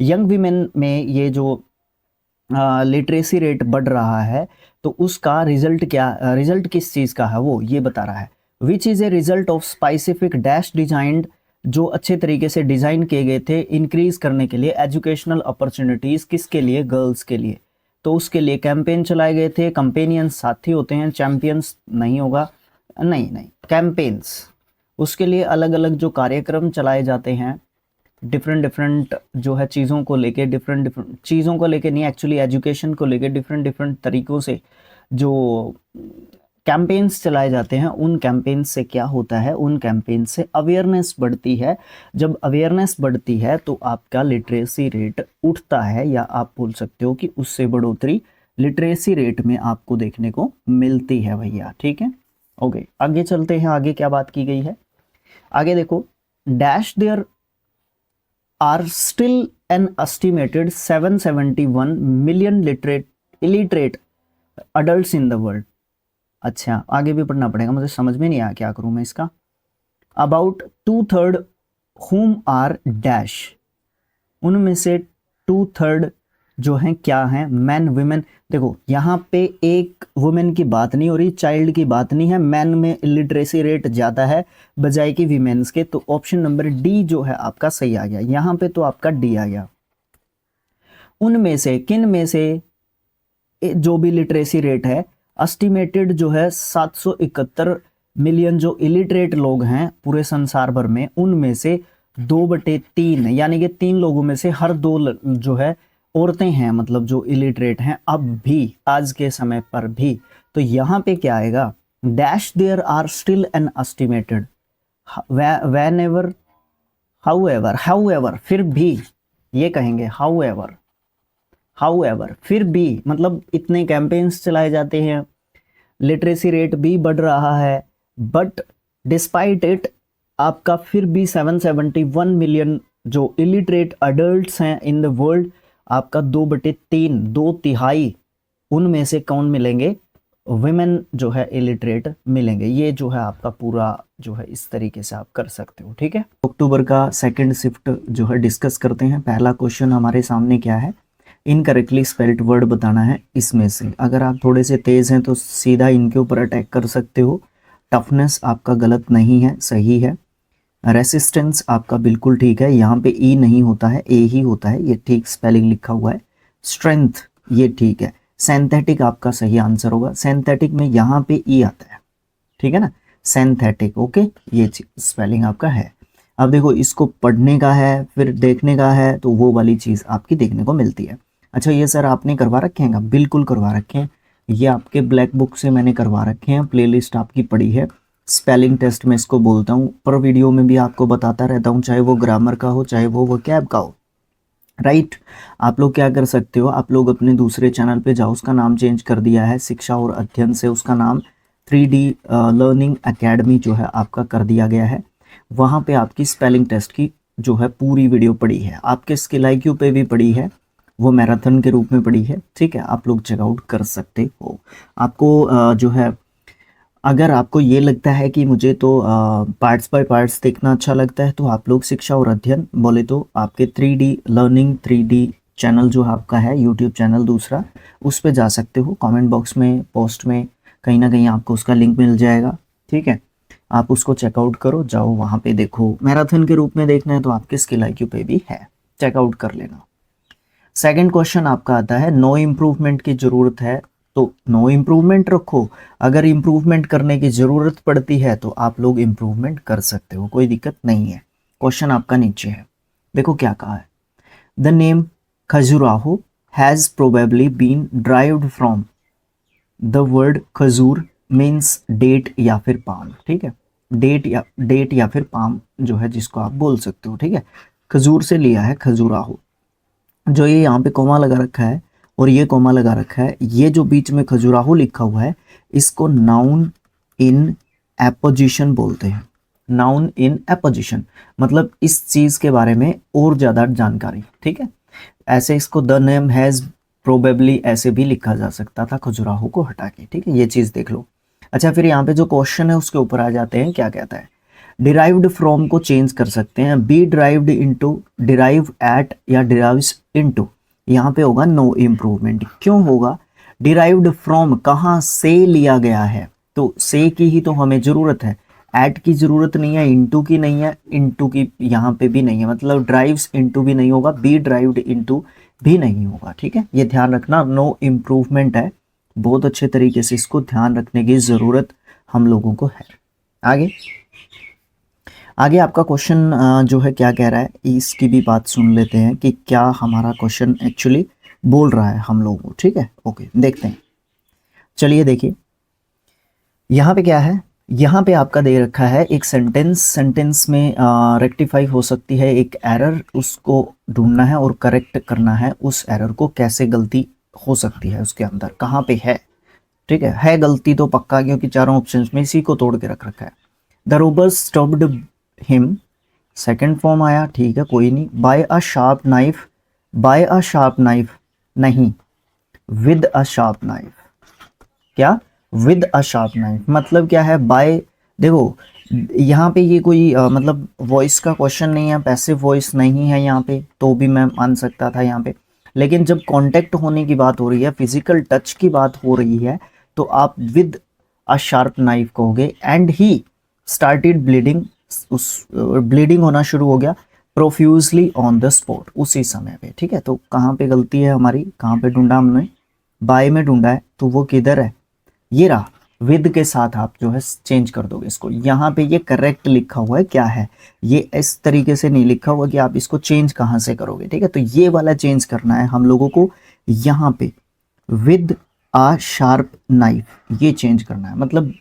A: यंग विमेन में ये जो लिटरेसी रेट बढ़ रहा है तो उसका रिजल्ट क्या, रिजल्ट किस चीज़ का है वो ये बता रहा है। Which is a result of specific dash designed, जो अच्छे तरीके से डिज़ाइन किए गए थे इंक्रीज करने के लिए एजुकेशनल अपॉर्चुनिटीज़, किसके लिए, गर्ल्स के लिए। तो उसके लिए कैंपेन चलाए गए थे। कंपेनियंस साथी होते हैं, चैंपियंस नहीं होगा, नहीं कैंपेन्स, उसके लिए अलग अलग जो कार्यक्रम चलाए जाते हैं डिफरेंट जो है चीज़ों को लेके, डिफरेंट चीज़ों को लेके नहीं, एक्चुअली एजुकेशन को लेके डिफरेंट तरीक़ों से जो कैंपेन्स चलाए जाते हैं, उन कैंपेन्स से क्या होता है, उन कैंपेन्स से अवेयरनेस बढ़ती है। जब अवेयरनेस बढ़ती है तो आपका लिटरेसी रेट उठता है, या आप बोल सकते हो कि उससे बढ़ोतरी लिटरेसी रेट में आपको देखने को मिलती है भैया। ठीक है, ओके, आगे चलते हैं। आगे क्या बात की गई है, आगे देखो, dash there are still an estimated 771 million illiterate adults in the world। अच्छा, आगे भी पढ़ना पड़ेगा, मुझे समझ में नहीं आया क्या करूं मैं इसका। About 2/3 whom are dash, उनमें से 2/3 जो हैं क्या हैं, मैन वुमेन। देखो यहाँ पे एक वुमेन की बात नहीं हो रही, चाइल्ड की बात नहीं है, मैन में इलिटरेसी रेट ज़्यादा है बजाय कि वीमेंस के, तो ऑप्शन नंबर डी जो है आपका सही आ गया। यहाँ पे तो आपका डी आ गया। उनमें से किन में से जो भी लिटरेसी रेट है एस्टिमेटेड जो है 771 मिलियन जो इलिटरेट लोग हैं पूरे संसार भर में, उनमें से 2/3 यानी कि 3 लोगों में से हर 2 जो है औरतें हैं, मतलब जो इलिटरेट हैं अब भी, आज के समय पर भी। तो यहाँ पे क्या आएगा, dash there are still an estimated whenever however फिर भी, ये कहेंगे हाउएवर फिर भी, मतलब इतने कैंपेन्स चलाए जाते हैं, लिटरेसी रेट भी बढ़ रहा है, बट डिस्पाइट इट आपका फिर भी 771 मिलियन जो इलिटरेट अडल्ट्स हैं इन द वर्ल्ड, आपका 2/3 2/3 उनमें से कौन मिलेंगे, वुमेन जो है इलिटरेट मिलेंगे। ये जो है आपका पूरा जो है इस तरीके से आप कर सकते हो। ठीक है, अक्टूबर का सेकंड शिफ्ट जो है डिस्कस करते हैं। पहला क्वेश्चन हमारे सामने क्या है, इनकरेक्टली स्पेल्ड वर्ड बताना है। इसमें से अगर आप थोड़े से तेज हैं तो सीधा इनके ऊपर अटैक कर सकते हो। टफनेस आपका गलत नहीं है, सही है। रेसिस्टेंस आपका बिल्कुल ठीक है, यहाँ पे ई नहीं होता है, ए ही होता है, ये ठीक स्पेलिंग लिखा हुआ है। स्ट्रेंथ ये ठीक है। सिंथेटिक आपका सही आंसर होगा, सिंथेटिक में यहाँ पे ई आता है, ठीक है ना, सिंथेटिक। ओके, ये स्पेलिंग आपका है। अब देखो इसको पढ़ने का है फिर देखने का है, तो वो वाली चीज़ आपकी देखने को मिलती है। अच्छा ये सर आपने करवा रखे हैं? बिल्कुल करवा रखे हैं, ये आपके ब्लैक बुक से मैंने करवा रखे हैं, प्लेलिस्ट आपकी पड़ी है। स्पेलिंग टेस्ट में इसको बोलता हूँ, पर वीडियो में भी आपको बताता रहता हूँ, चाहे वो ग्रामर का हो चाहे वो वोकैब का हो, राइट। आप लोग क्या कर सकते हो, आप लोग अपने दूसरे चैनल पे जाओ, उसका नाम चेंज कर दिया है शिक्षा और अध्ययन से, उसका नाम 3D लर्निंग एकेडमी जो है आपका कर दिया गया है। वहाँ पे आपकी स्पेलिंग टेस्ट की जो है पूरी वीडियो पड़ी है, आपके स्किल IQ पे भी पड़ी है, वो मैराथन के रूप में पड़ी है। ठीक है, आप लोग चेकआउट कर सकते हो। आपको जो है अगर आपको ये लगता है कि मुझे तो पार्ट्स बाय पार्ट्स देखना अच्छा लगता है, तो आप लोग शिक्षा और अध्ययन बोले तो आपके 3D लर्निंग 3D चैनल जो आपका है यूट्यूब चैनल दूसरा, उस पे जा सकते हो। कमेंट बॉक्स में पोस्ट में कहीं ना कहीं आपको उसका लिंक मिल जाएगा। ठीक है, आप उसको चेकआउट करो, जाओ वहाँ पे देखो। मैराथन के रूप में देखना है तो आपके स्किल IQ पे भी है, चेकआउट कर लेना। सेकंड क्वेश्चन आपका आता है, नो इम्प्रूवमेंट की ज़रूरत है तो नो इम्प्रूवमेंट रखो, अगर इम्प्रूवमेंट करने की ज़रूरत पड़ती है तो आप लोग इम्प्रूवमेंट कर सकते हो, कोई दिक्कत नहीं है। क्वेश्चन आपका नीचे है, देखो क्या कहा है। The name Khajuraho has probably been derived from the word khajur means date या फिर पाम। ठीक है, डेट या फिर पाम जो है जिसको आप बोल सकते हो। ठीक है, खजूर से लिया है खजुराहो। जो ये यहाँ पे कोमा लगा रखा है और ये कोमा लगा रखा है, ये जो बीच में खजुराहो लिखा हुआ है, इसको नाउन इन एपोजिशन बोलते हैं। नाउन इन एपोजिशन मतलब इस चीज़ के बारे में और ज़्यादा जानकारी। ठीक है, ऐसे इसको द नेम हैज़ प्रोबेबली ऐसे भी लिखा जा सकता था खजुराहो को हटा के। ठीक है, ये चीज़ देख लो। अच्छा फिर यहाँ पे जो क्वेश्चन है उसके ऊपर आ जाते हैं, क्या कहता है। डिराइव्ड फ्रॉम को चेंज कर सकते हैं, be derived into, derive at या डिराइव्स इनटू, यहाँ पे होगा नो इम्प्रूवमेंट। क्यों होगा, डिराइव्ड फ्रॉम कहाँ से लिया गया है, तो से की ही तो हमें ज़रूरत है, एट की ज़रूरत नहीं है, इनटू की नहीं है, इनटू की यहाँ पे भी नहीं है, मतलब ड्राइव्स इनटू भी नहीं होगा, बी ड्राइव्ड इनटू भी नहीं होगा। ठीक है, ये ध्यान रखना, नो इम्प्रूवमेंट है, बहुत अच्छे तरीके से इसको ध्यान रखने की ज़रूरत हम लोगों को है। आगे आपका क्वेश्चन जो है क्या कह रहा है, इसकी भी बात सुन लेते हैं कि क्या हमारा क्वेश्चन एक्चुअली बोल रहा है हम लोगों को। ठीक है, ओके देखते हैं। चलिए देखिए यहाँ पे क्या है, यहाँ पे आपका दे रखा है एक सेंटेंस में रेक्टिफाई हो सकती है एक एरर, उसको ढूंढना है और करेक्ट करना है उस एरर को, कैसे गलती हो सकती है उसके अंदर, कहाँ पे है। ठीक है गलती तो पक्का, क्योंकि चारों ऑप्शंस में इसी को तोड़ के रख रखा है। The robbers stopped him, second form आया, ठीक है कोई नहीं। By a sharp knife, by a sharp knife नहीं, विद अ शार्प नाइफ। क्या, विद अ शार्प नाइफ मतलब क्या है, बाय, देखो यहाँ पे ये कोई मतलब वॉइस का क्वेश्चन नहीं है, पैसिव वॉइस नहीं है यहाँ पे, तो भी मैं मान सकता था यहाँ पे। लेकिन जब कांटेक्ट होने की बात हो रही है, फिजिकल टच की बात हो रही है, तो आप विद अ शार्प नाइफ कहोगे। एंड ही स्टार्टेड ब्लीडिंग, उस ब्लीडिंग होना शुरू हो गया प्रोफ्यूजली ऑन द स्पॉट, उसी समय पे। ठीक है, तो कहाँ पे गलती है हमारी, कहाँ पे ढूंढा हमने, बाय में ढूंढा है, तो वो किधर है, ये रहा। विद के साथ आप जो है चेंज कर दोगे इसको। यहाँ पे ये करेक्ट लिखा हुआ है, क्या है, ये इस तरीके से नहीं लिखा हुआ कि आप इसको चेंज कहाँ से करोगे। ठीक है, तो ये वाला चेंज करना है हम लोगों को, यहाँ पे विद आ शार्प नाइफ ये चेंज करना है। मतलब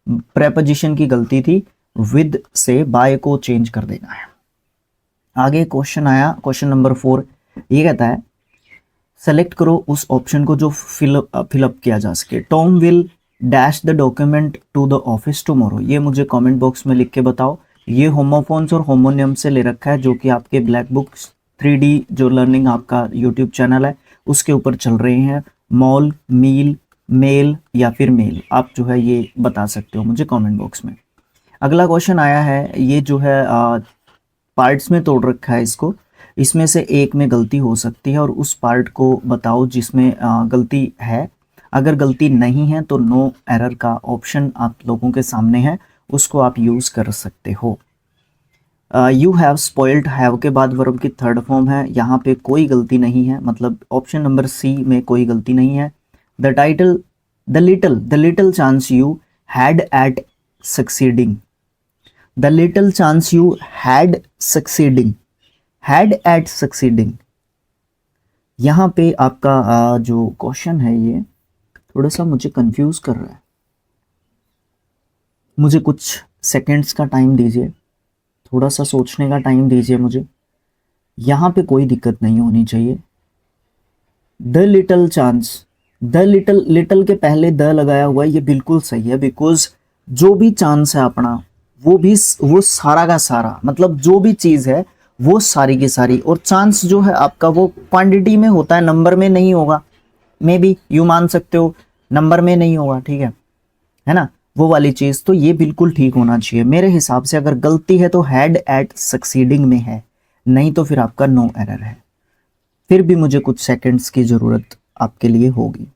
A: प्रेपोजिशन की गलती थी, विद से बाय को चेंज कर देना है। आगे क्वेश्चन आया, क्वेश्चन नंबर 4, ये कहता है सेलेक्ट करो उस ऑप्शन को जो फिलअप किया जा सके। Tom will dash the document to the office tomorrow. ये मुझे कमेंट बॉक्स में लिख के बताओ। ये होमोफोन्स और होमोनियम से ले रखा है, जो कि आपके ब्लैक बुक्स 3D जो लर्निंग आपका यूट्यूब चैनल है उसके ऊपर चल रहे हैं। मॉल, मील, मेल या फिर मेल, आप जो है ये बता सकते हो मुझे कमेंट बॉक्स में। अगला क्वेश्चन आया है, ये जो है पार्ट्स में तोड़ रखा है इसको, इसमें से एक में गलती हो सकती है और उस पार्ट को बताओ जिसमें गलती है। अगर गलती नहीं है तो नो एरर का ऑप्शन आप लोगों के सामने है, उसको आप यूज़ कर सकते हो। यू हैव स्पॉइल्ड, हैव के बाद वर्ब की थर्ड फॉर्म है, यहाँ पे कोई गलती नहीं है, मतलब ऑप्शन नंबर सी में कोई गलती नहीं है। The title, the little chance you had at succeeding, the little chance you had succeeding, had at succeeding. यहाँ पे आपका जो क्वेश्चन है ये थोड़ा सा मुझे कंफ्यूज कर रहा है, मुझे कुछ सेकंड्स का टाइम दीजिए, थोड़ा सा सोचने का टाइम दीजिए मुझे। यहाँ पे कोई दिक्कत नहीं होनी चाहिए। The little chance, the little, little के पहले द लगाया हुआ है, ये बिल्कुल सही है, बिकॉज जो भी चांस है अपना वो सारा का सारा, मतलब जो भी चीज़ है वो सारी की सारी, और चांस जो है आपका वो क्वांटिटी में होता है, नंबर में नहीं होगा। मे बी यू मान सकते हो नंबर में नहीं होगा, ठीक है ना, वो वाली चीज़। तो ये बिल्कुल ठीक होना चाहिए मेरे हिसाब से। अगर गलती है तो हैड एट सक्सीडिंग में है, नहीं तो फिर आपका नो एरर है। फिर भी मुझे कुछ सेकंड्स की ज़रूरत आपके लिए होगी,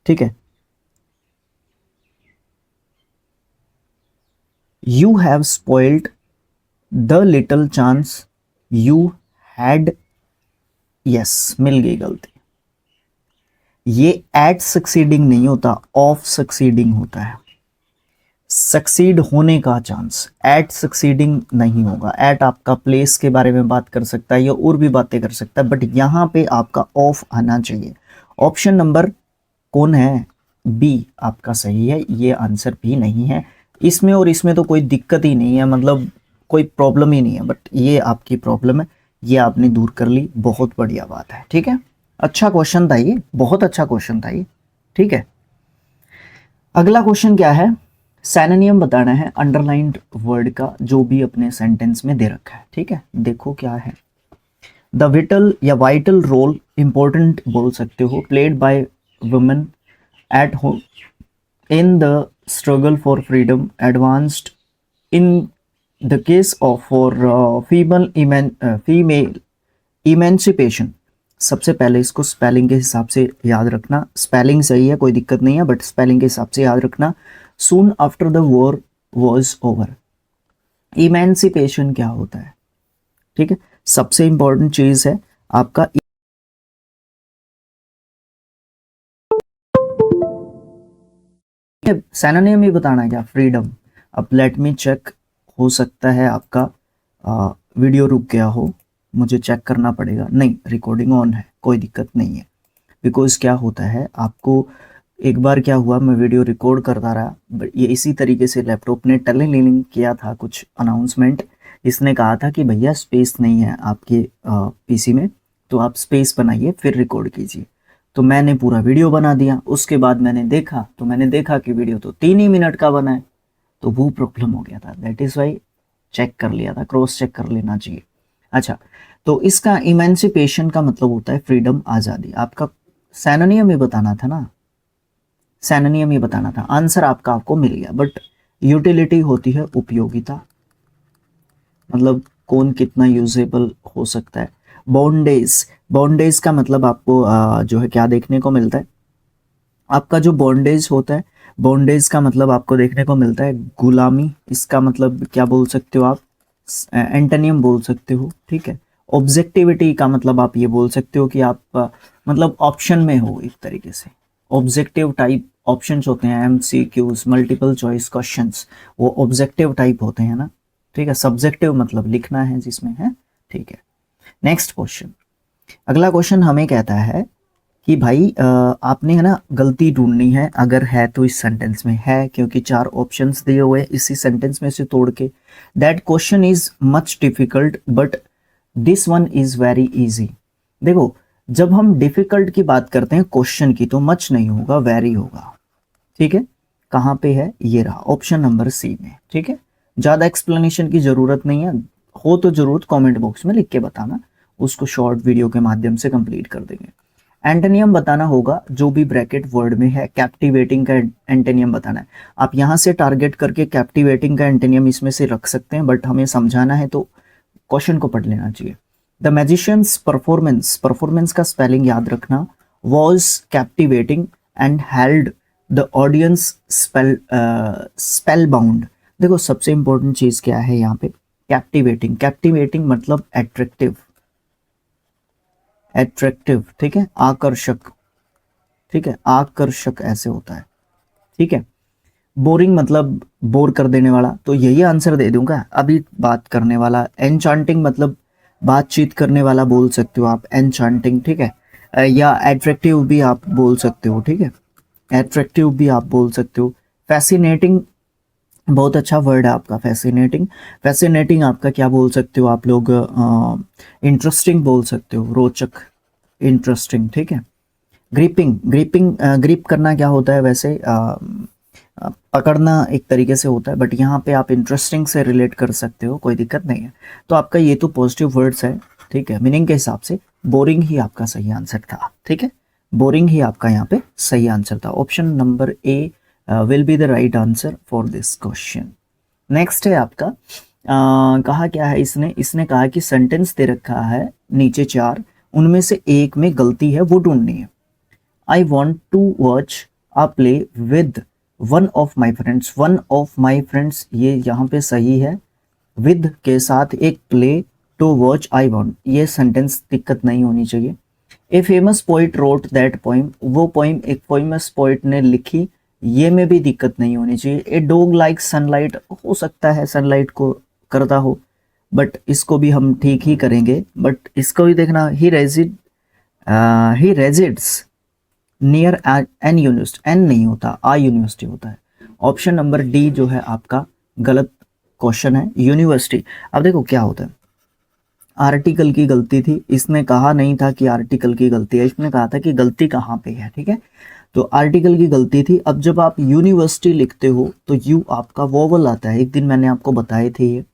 A: ठीक है। You have spoiled the little chance you had, yes मिल गई गलती। ये एट सक्सीडिंग नहीं होता, ऑफ सक्सीडिंग होता है। सक्सीड होने का चांस, एट सक्सीडिंग नहीं होगा। एट आपका प्लेस के बारे में बात कर सकता है या और भी बातें कर सकता है, बट यहाँ पे आपका ऑफ आना चाहिए। ऑप्शन नंबर कौन है, बी आपका सही है, ये आंसर भी नहीं है। इसमें और इसमें तो कोई दिक्कत ही नहीं है, मतलब कोई प्रॉब्लम ही नहीं है, बट ये आपकी प्रॉब्लम है, ये आपने दूर कर ली, बहुत बढ़िया बात है, ठीक है। अच्छा क्वेश्चन था ये, बहुत अच्छा क्वेश्चन था ये, ठीक है। अगला क्वेश्चन क्या है, सिनोनिम बताना है अंडरलाइंड वर्ड का जो भी अपने सेंटेंस में दे रखा है, ठीक है। देखो क्या है, द विटल या वाइटल रोल, इंपॉर्टेंट बोल सकते हो, played by women at home in the struggle for freedom, advanced in the case of for female emancipation। सबसे पहले इसको स्पेलिंग के हिसाब से याद रखना, स्पेलिंग सही है कोई दिक्कत नहीं है, बट स्पेलिंग के हिसाब से याद रखना। Soon after the war was over, emancipation क्या होता है, ठीक है। सबसे इंपॉर्टेंट चीज है आपका सिनोनिम ही बताना है क्या, फ्रीडम। अब लेट मी चेक, हो सकता है आपका वीडियो रुक गया हो, मुझे चेक करना पड़ेगा। नहीं, रिकॉर्डिंग ऑन है, कोई दिक्कत नहीं है। बिकॉज क्या होता है आपको, एक बार क्या हुआ, मैं वीडियो रिकॉर्ड करता रहा, ये इसी तरीके से लैपटॉप ने टेलीलिंक किया था कुछ अनाउंसमेंट, इसने कहा था कि भैया स्पेस नहीं है आपके पीसी में, तो आप स्पेस बनाइए फिर रिकॉर्ड कीजिए। तो मैंने पूरा वीडियो बना दिया, उसके बाद मैंने देखा कि वीडियो तो 3 ही मिनट का बना है, तो वो प्रॉब्लम हो गया था। दैट इज़ वाई चेक कर लिया था, क्रॉस चेक कर लेना चाहिए। अच्छा, तो इसका इमेंसिपेशन का मतलब होता है फ्रीडम, आज़ादी। आपका सिनोनिम ही बताना था ना, सिनोनिम ही बताना था, आंसर आपको मिल गया। बट यूटिलिटी होती है उपयोगिता, मतलब कौन कितना यूजेबल हो सकता है। बॉन्डेज, बॉन्डेज का मतलब आपको जो है क्या देखने को मिलता है, आपका जो बॉन्डेज होता है, बॉन्डेज का मतलब आपको देखने को मिलता है गुलामी, इसका मतलब क्या बोल सकते हो आप, एंटोनियम बोल सकते हो, ठीक है। ऑब्जेक्टिविटी का मतलब आप ये बोल सकते हो कि आप मतलब ऑप्शन में हो एक तरीके से, ऑब्जेक्टिव टाइप ऑप्शंस होते हैं, एमसीक्यूज मल्टीपल चॉइस क्वेश्चंस, वो ऑब्जेक्टिव टाइप होते हैं ना, ठीक है। सब्जेक्टिव मतलब लिखना है जिसमें है, ठीक है। नेक्स्ट क्वेश्चन, अगला क्वेश्चन हमें कहता है कि भाई आपने है ना गलती ढूंढनी है, अगर है तो इस सेंटेंस में है, क्योंकि 4 ऑप्शंस दिए हुए हैं इसी सेंटेंस में से तोड़ के। That question is much difficult but this one is very easy. देखो, जब हम डिफिकल्ट की बात करते हैं क्वेश्चन की, तो मच नहीं होगा, वेरी होगा, ठीक है। कहाँ पे है, ये रहा ऑप्शन नंबर सी में, ठीक है। ज़्यादा एक्सप्लेनेशन की ज़रूरत नहीं है, हो तो ज़रूर कमेंट बॉक्स में लिख के बताना, उसको शॉर्ट वीडियो के माध्यम से कंप्लीट कर देंगे। एंटोनियम बताना होगा, जो भी ब्रैकेट वर्ड में है, कैप्टिवेटिंग का एंटोनियम बताना है। आप यहाँ से टारगेट करके कैप्टिवेटिंग का एंटोनियम इसमें से रख सकते हैं, बट हमें समझाना है तो क्वेश्चन को पढ़ लेना चाहिए। द मैजिशियंस परफॉर्मेंस, परफॉर्मेंस का स्पेलिंग याद रखना, was captivating and held the audience spell bound. देखो सबसे इंपॉर्टेंट चीज क्या है यहाँ पे, कैप्टिवेटिंग, कैप्टिवेटिंग मतलब एट्रैक्टिव, एट्रैक्टिव, ठीक है, आकर्षक, ठीक है, आकर्षक ऐसे होता है, ठीक है। बोरिंग मतलब बोर कर देने वाला, तो यही आंसर दे दूंगा अभी बात करने वाला। एनचांटिंग मतलब बातचीत करने वाला बोल सकते हो आप, एनचांटिंग, ठीक है। या एट्रैक्टिव भी आप बोल सकते हो, ठीक है, एट्रैक्टिव भी आप बोल सकते हो। फैसिनेटिंग बहुत अच्छा वर्ड है आपका, फैसिनेटिंग, फैसिनेटिंग आपका क्या बोल सकते हो आप लोग, इंटरेस्टिंग बोल सकते हो, रोचक, इंटरेस्टिंग, ठीक है। ग्रिपिंग, ग्रिपिंग ग्रिप करना क्या होता है वैसे, पकड़ना एक तरीके से होता है, बट यहाँ पे आप इंटरेस्टिंग से रिलेट कर सकते हो, कोई दिक्कत नहीं है। तो आपका ये तो पॉजिटिव वर्ड्स है, ठीक है। मीनिंग के हिसाब से बोरिंग ही आपका सही आंसर था, ठीक है, बोरिंग ही आपका यहाँ पे सही आंसर था। Option number A will be the right answer for this question. Next है आपका, कहा क्या है इसने, इसने कहा कि सेंटेंस दे रखा है नीचे 4, उनमें से एक में गलती है, वो ढूंढनी है। I want to watch a play with one of my friends, one of my friends ये यहाँ पे सही है, with के साथ एक play to watch I want, ये सेंटेंस दिक्कत नहीं होनी चाहिए। A famous poet wrote that poem, वो पोइम एक फेमस पोइट ने लिखी, ये में भी दिक्कत नहीं होनी चाहिए। A dog likes sunlight, हो सकता है सनलाइट को करता हो, बट इसको भी हम ठीक ही करेंगे, बट इसको भी देखना, he resides near an university, an नहीं होता, आ यूनिवर्सिटी होता है। ऑप्शन नंबर डी जो है आपका गलत क्वेश्चन है, यूनिवर्सिटी। अब देखो क्या होता है, आर्टिकल की गलती थी, इसने कहा नहीं था कि आर्टिकल की गलती है, इसने कहा था कि गलती कहाँ पे है, ठीक है। तो आर्टिकल की गलती थी। अब जब आप यूनिवर्सिटी लिखते हो तो यू आपका वोवल आता है, एक दिन मैंने आपको बताए थे, ये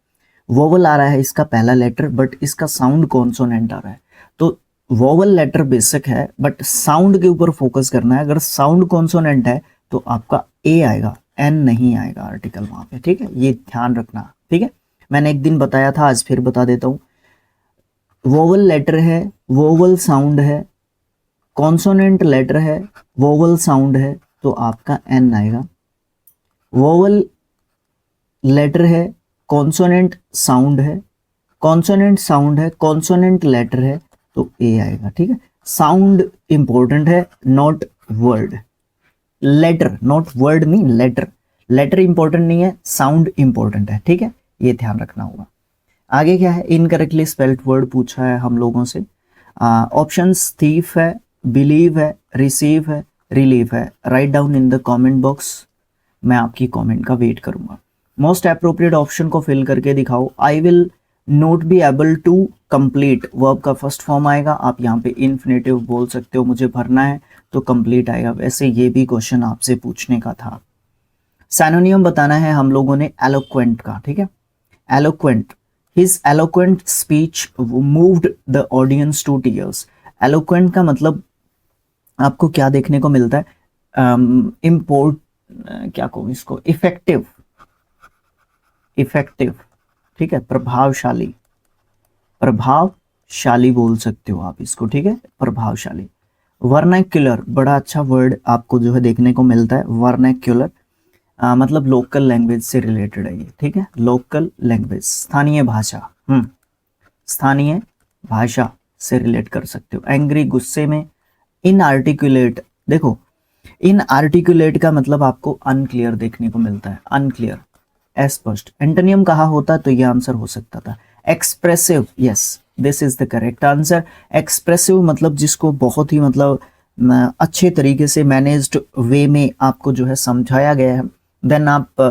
A: वोवल आ रहा है इसका पहला लेटर, बट इसका साउंड कॉन्सोनेंट आ रहा है। तो वोवल लेटर बेसिक है, बट साउंड के ऊपर फोकस करना है। अगर साउंड कॉन्सोनेंट है तो आपका ए आएगा, एन नहीं आएगा आर्टिकल वहां पे, ठीक है, ये ध्यान रखना, ठीक है। मैंने एक दिन बताया था, आज फिर बता देता हूँ। वोवल लेटर है, वोवल साउंड है, कॉन्सोनेंट लेटर है, वोवल साउंड है, तो आपका एन आएगा। वोवल लेटर है, कॉन्सोनेंट साउंड है, कॉन्सोनेंट साउंड है, कॉन्सोनेंट लेटर है, तो ए आएगा, ठीक है। साउंड इंपॉर्टेंट है, not word, letter, not word नहीं, लेटर, लेटर इंपॉर्टेंट नहीं है, साउंड इंपॉर्टेंट है, ठीक है, ये ध्यान रखना होगा। आगे क्या है, इनकरेक्टली स्पेल्ड वर्ड पूछा है हम लोगों से। ऑप्शंस थीफ है, बिलीव है, रिसीव है, रिलीव है। Write down in the comment box, मैं आपकी कमेंट का वेट करूंगा। मोस्ट अप्रोप्रिएट ऑप्शन को फिल करके दिखाओ। I will not be able to complete, verb का फर्स्ट फॉर्म आएगा, आप यहाँ पे इन्फिनेटिव बोल सकते हो, मुझे भरना है तो कंप्लीट आएगा। वैसे ये भी क्वेश्चन आपसे पूछने का था। सैनोनियम बताना है हम लोगों ने एलोक्वेंट का, ठीक है, eloquent, his eloquent speech moved the audience to tears. Eloquent का मतलब आपको क्या देखने को मिलता है, इम्पोर्ट क्या कहूँ इसको, इफेक्टिव, इफेक्टिव, ठीक है, प्रभावशाली, प्रभावशाली, शाली बोल सकते हो आप इसको, ठीक है, प्रभावशाली। वर्नैक्युलर, बड़ा अच्छा वर्ड आपको जो है देखने को मिलता है, वर्नैक्युलर मतलब लोकल लैंग्वेज से रिलेटेड है ये, ठीक है, लोकल लैंग्वेज, स्थानीय भाषा, स्थानीय भाषा से रिलेट कर सकते हो। एंग्री, गुस्से में। इनआर्टिकुलेट, देखो इनआर्टिकुलेट का मतलब आपको अनक्लियर देखने को मिलता है, अनक्लियर, अस्पष्ट। एंटोनियम कहा होता तो ये आंसर हो सकता था। Expressive, yes this is the correct answer. Expressive मतलब जिसको बहुत ही मतलब अच्छे तरीके से मैनेज्ड वे में आपको जो है समझाया गया है, देन आप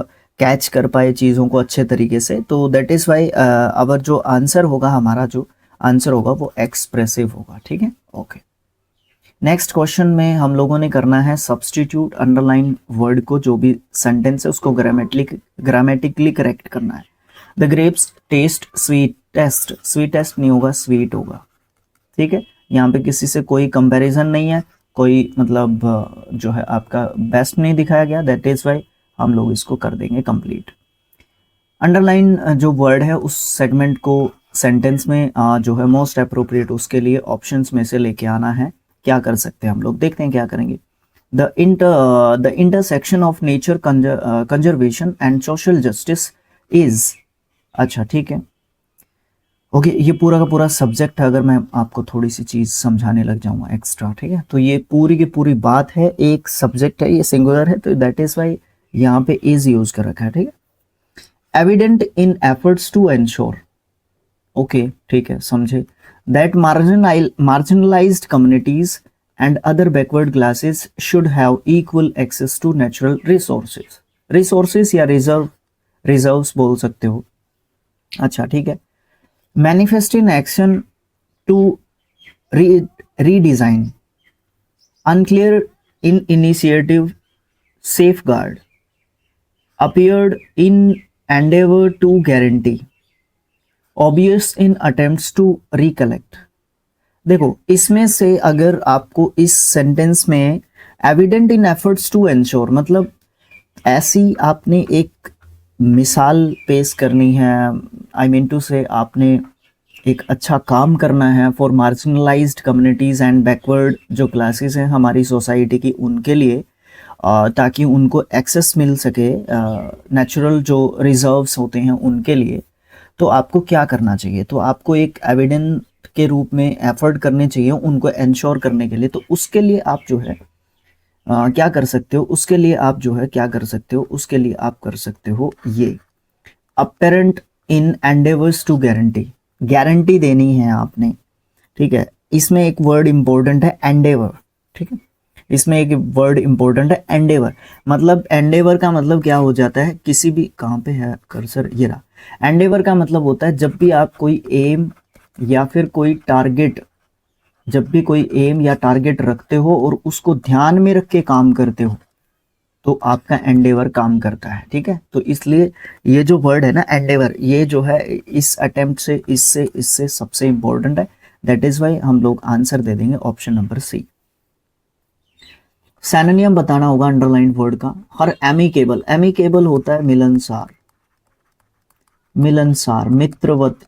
A: कैच कर पाए चीज़ों को अच्छे तरीके से, तो दैट इज़ वाई अवर जो आंसर होगा, हमारा जो आंसर होगा वो एक्सप्रेसिव होगा, ठीक है, ओके। नेक्स्ट क्वेश्चन में हम लोगों ने करना है सब्स्टिट्यूट अंडरलाइन वर्ड को, जो भी सेंटेंस है उसको ग्रामेटिकली करेक्ट करना है। The grapes taste sweetest, sweetest नहीं होगा, स्वीट होगा, ठीक है। यहाँ पे किसी से कोई कंपैरिजन नहीं है, कोई मतलब जो है आपका बेस्ट नहीं दिखाया गया, दैट इज वाई हम लोग इसको कर देंगे कंप्लीट। अंडरलाइन जो वर्ड है उस सेगमेंट को सेंटेंस में जो है मोस्ट अप्रोप्रिएट उसके लिए ऑप्शंस में से लेके आना है। क्या कर सकते हैं हम लोग, देखते हैं क्या करेंगे। The intersection of nature conservation and social justice is, अच्छा ठीक है, ओके ये पूरा का पूरा सब्जेक्ट है। अगर मैं आपको थोड़ी सी चीज़ समझाने लग जाऊंगा एक्स्ट्रा, ठीक है, तो ये पूरी की पूरी बात है, एक सब्जेक्ट है, ये सिंगुलर है, तो दैट इज वाई यहाँ पे इज यूज कर रखा है, ठीक है। Evident in efforts to ensure, okay ठीक है, समझे, that marginalized communities and other backward classes should have equal access to natural resources या reserves बोल सकते हो, अच्छा ठीक है। Manifest in action to redesign, unclear in initiative safeguard, appeared in endeavour to guarantee, obvious in attempts to recollect. देखो इसमें से अगर आपको इस सेंटेंस में evident in efforts to ensure मतलब ऐसी आपने एक मिसाल पेश करनी है, आई मीन टू से आपने एक अच्छा काम करना है for marginalised communities and backward जो क्लासेस हैं हमारी सोसाइटी की, उनके लिए ताकि उनको एक्सेस मिल सके नेचुरल जो रिजर्व्स होते हैं उनके लिए। तो आपको क्या करना चाहिए, तो आपको एक एविडेंट के रूप में एफर्ट करने चाहिए उनको एंश्योर करने के लिए। तो उसके लिए आप जो है क्या कर सकते हो, उसके लिए आप जो है क्या कर सकते हो, उसके लिए आप कर सकते हो ये apparent in endeavours to guarantee, guarantee देनी है आपने, ठीक है। इसमें एक वर्ड इंपॉर्टेंट है एंडेवर, ठीक है, इसमें एक वर्ड इंपॉर्टेंट है एंडेवर। मतलब एंडेवर का मतलब क्या हो जाता है, किसी भी, कहाँ पे है कर्सर, ये रहा। एंडेवर का मतलब होता है जब भी आप कोई एम या फिर कोई टारगेट, जब भी कोई एम या टारगेट रखते हो और उसको ध्यान में रख के काम करते हो तो आपका एंडेवर काम करता है, ठीक है। तो इसलिए ये जो वर्ड है ना एंडेवर, ये जो है इस अटेम्प्ट से इससे सबसे इंपॉर्टेंट है, दैट इज वाई हम लोग आंसर दे देंगे ऑप्शन नंबर सी। सैनोनियम बताना होगा अंडरलाइन वर्ड का। हर एमिकेबल, एमिकेबल होता है मिलनसार, मिलनसार, मित्रवत,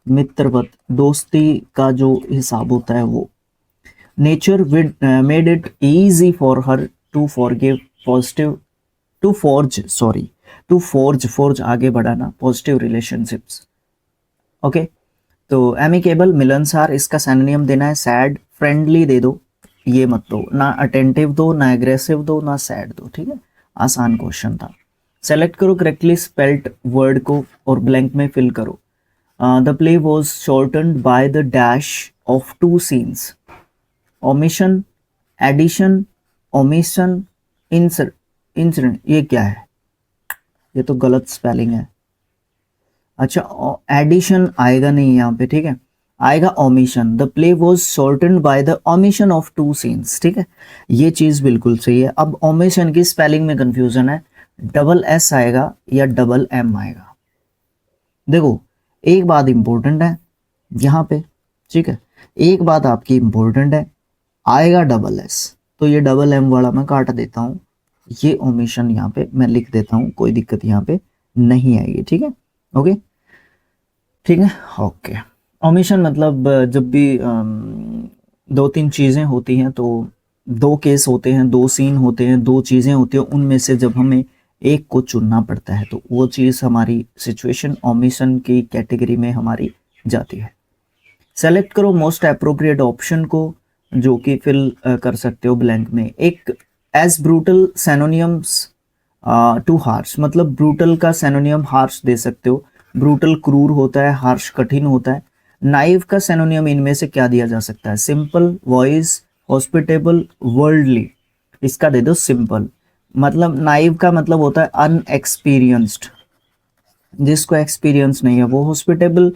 A: मित्रवत, दोस्ती का जो हिसाब होता है वो। Nature made it easy for her to forgive positive, to forge, sorry to forge आगे बढ़ाना पॉजिटिव रिलेशनशिप्स, ओके। तो एमिकेबल, मिलनसार, इसका सैनोनियम देना है सैड, फ्रेंडली दे दो, ये मत दो, ना अटेंटिव दो, ना एग्रेसिव दो, ना सैड दो, ठीक है, आसान क्वेश्चन था। सेलेक्ट करो करेक्टली स्पेल्ड वर्ड को और ब्लैंक में फिल करो। The play was shortened by the dash of two scenes, omission, addition, omission, incident, ये क्या है, ये तो गलत स्पेलिंग है। अच्छा एडिशन आएगा नहीं यहाँ पे, ठीक है, आएगा omission. The play was shortened by the omission of two scenes, ठीक है, ये चीज बिल्कुल सही है। अब ओमिशन की स्पेलिंग में कंफ्यूजन है, डबल एस आएगा या डबल एम आएगा। देखो एक बात इंपॉर्टेंट है यहाँ पे, ठीक है, एक बात आपकी इंपॉर्टेंट है, आएगा डबल एस, तो ये डबल एम वाला मैं काट देता हूँ, ये ओमिशन यहाँ पे मैं लिख देता हूँ, कोई दिक्कत यहाँ पे नहीं आएगी, ठीक है, ओके ठीक है, ओके ओमिशन मतलब जब भी दो तीन चीज़ें होती हैं तो दो केस होते हैं, दो सीन होते हैं, दो चीज़ें होती हैं, उनमें से जब हमें एक को चुनना पड़ता है तो वो चीज़ हमारी सिचुएशन ओमिशन की कैटेगरी में हमारी जाती है। सेलेक्ट करो मोस्ट अप्रोप्रिएट ऑप्शन को जो कि फिल कर सकते हो ब्लैंक में। एक एज ब्रूटल सैनोनियम्स टू हार्श, मतलब ब्रूटल का सैनोनियम हार्श दे सकते हो। ब्रूटल क्रूर होता है, हार्श कठिन होता है। नाइव का सैनोनियम इनमें से क्या दिया जा सकता है? Simple, voice, hospitable, worldly. इसका दे दो सिंपल। मतलब नाइव का मतलब होता है अनएक्सपीरियंस्ड, जिसको एक्सपीरियंस नहीं है वो। हॉस्पिटेबल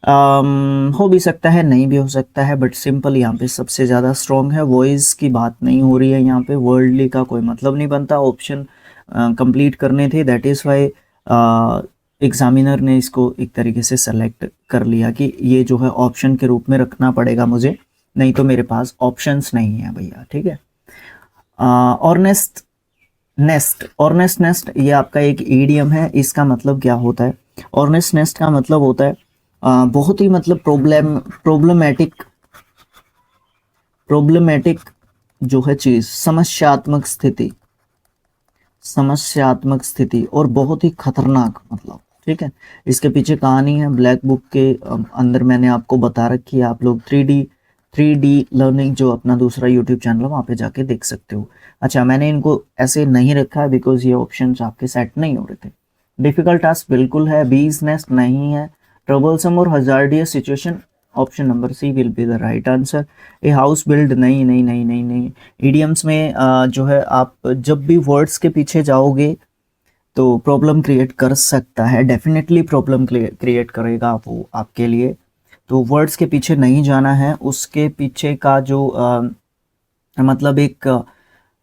A: हो भी सकता है, नहीं भी हो सकता है, बट सिंपल यहाँ पे सबसे ज़्यादा स्ट्रॉन्ग है। वॉइस की बात नहीं हो रही है यहाँ पे, वर्ल्डली का कोई मतलब नहीं बनता। ऑप्शन कंप्लीट करने थे, दैट इज़ वाई एग्जामिनर ने इसको एक तरीके से सेलेक्ट कर लिया कि ये जो है ऑप्शन के रूप में रखना पड़ेगा मुझे, नहीं तो मेरे पास ऑप्शंस नहीं है भैया, ठीक है। ऑर्नेस्ट नेस्ट, ऑर्नेस्ट नेस्ट ये आपका एक ईडियम है। इसका मतलब क्या होता है? ऑर्नेस्ट नेस्ट का मतलब होता है बहुत ही मतलब प्रॉब्लमेटिक जो है चीज, समस्यात्मक स्थिति, समस्यात्मक स्थिति और बहुत ही खतरनाक मतलब, ठीक है। इसके पीछे कहानी है, ब्लैक बुक के अंदर मैंने आपको बता रखी है। आप लोग 3D लर्निंग जो अपना दूसरा यूट्यूब चैनल है वहाँ पे जाके देख सकते हो। अच्छा, मैंने इनको ऐसे नहीं रखा है बिकॉज ये ऑप्शंस आपके सेट नहीं हो रहे थे। डिफिकल्ट टास्क बिल्कुल है, बीज नेस्ट नहीं है। ट्रबलसम और hazardous situation, option number C will be the right answer. A house build, नहीं नहीं नहीं नहीं नहीं। इडियम्स में जो है आप जब भी वर्ड्स के पीछे जाओगे तो प्रॉब्लम क्रिएट कर सकता है, डेफिनेटली प्रॉब्लम क्रिएट करेगा वो आपके लिए। तो वर्ड्स के पीछे नहीं जाना है, उसके पीछे का जो मतलब एक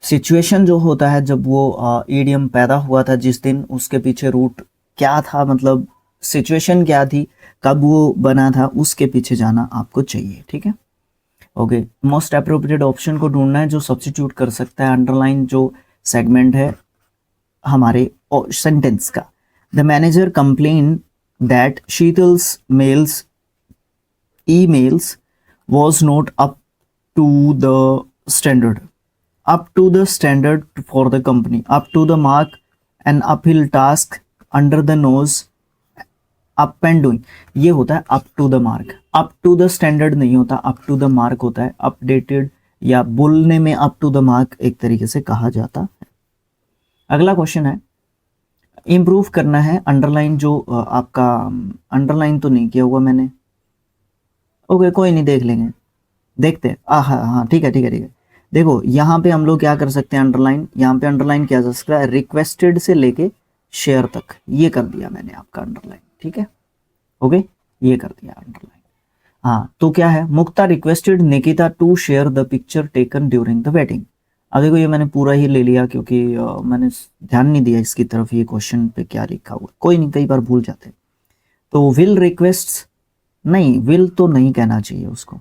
A: सिचुएशन जो होता है जब वो ईडियम पैदा हुआ था जिस दिन, उसके पीछे रूट क्या था, मतलब सिचुएशन क्या थी, कब वो बना था, उसके पीछे जाना आपको चाहिए, ठीक है। ओके, मोस्ट अप्रोप्रिएट ऑप्शन को ढूंढना है जो सब्स्टिट्यूट कर सकता है अंडरलाइन जो सेगमेंट है हमारे सेंटेंस का। The manager complain that Sheetal's mails emails was not up to the standard, up to the standard for the company, up to the mark, an uphill task, under the nose, up and doing। ये होता है up to the mark, up to the standard नहीं होता, up to the mark होता है। updated या बोलने में up to the mark एक तरीके से कहा जाता है। अगला क्वेश्चन है, इम्प्रूव करना है। अंडरलाइन जो आपका अंडरलाइन तो नहीं किया हुआ मैंने, ओके कोई नहीं, देख लेंगे, देखते हैं। हाँ हाँ ठीक है ठीक है ठीक है। देखो यहाँ पे हम लोग क्या कर सकते हैं, अंडरलाइन, यहाँ पे अंडरलाइन किया जा सकता है रिक्वेस्टेड से लेके शेयर तक, ये कर दिया मैंने आपका अंडरलाइन, ठीक है। ओके, ये कर दिया अंडरलाइन। हाँ, तो क्या है, Mukta requested Nikita to share the picture taken during the wedding. अब देखो ये मैंने पूरा ही ले लिया क्योंकि मैंने ध्यान नहीं दिया इसकी तरफ, ये क्वेश्चन पे क्या लिखा हुआ, कोई नहीं, कई बार भूल जाते। तो विल रिक्वेस्ट, नहीं विल तो नहीं कहना चाहिए उसको,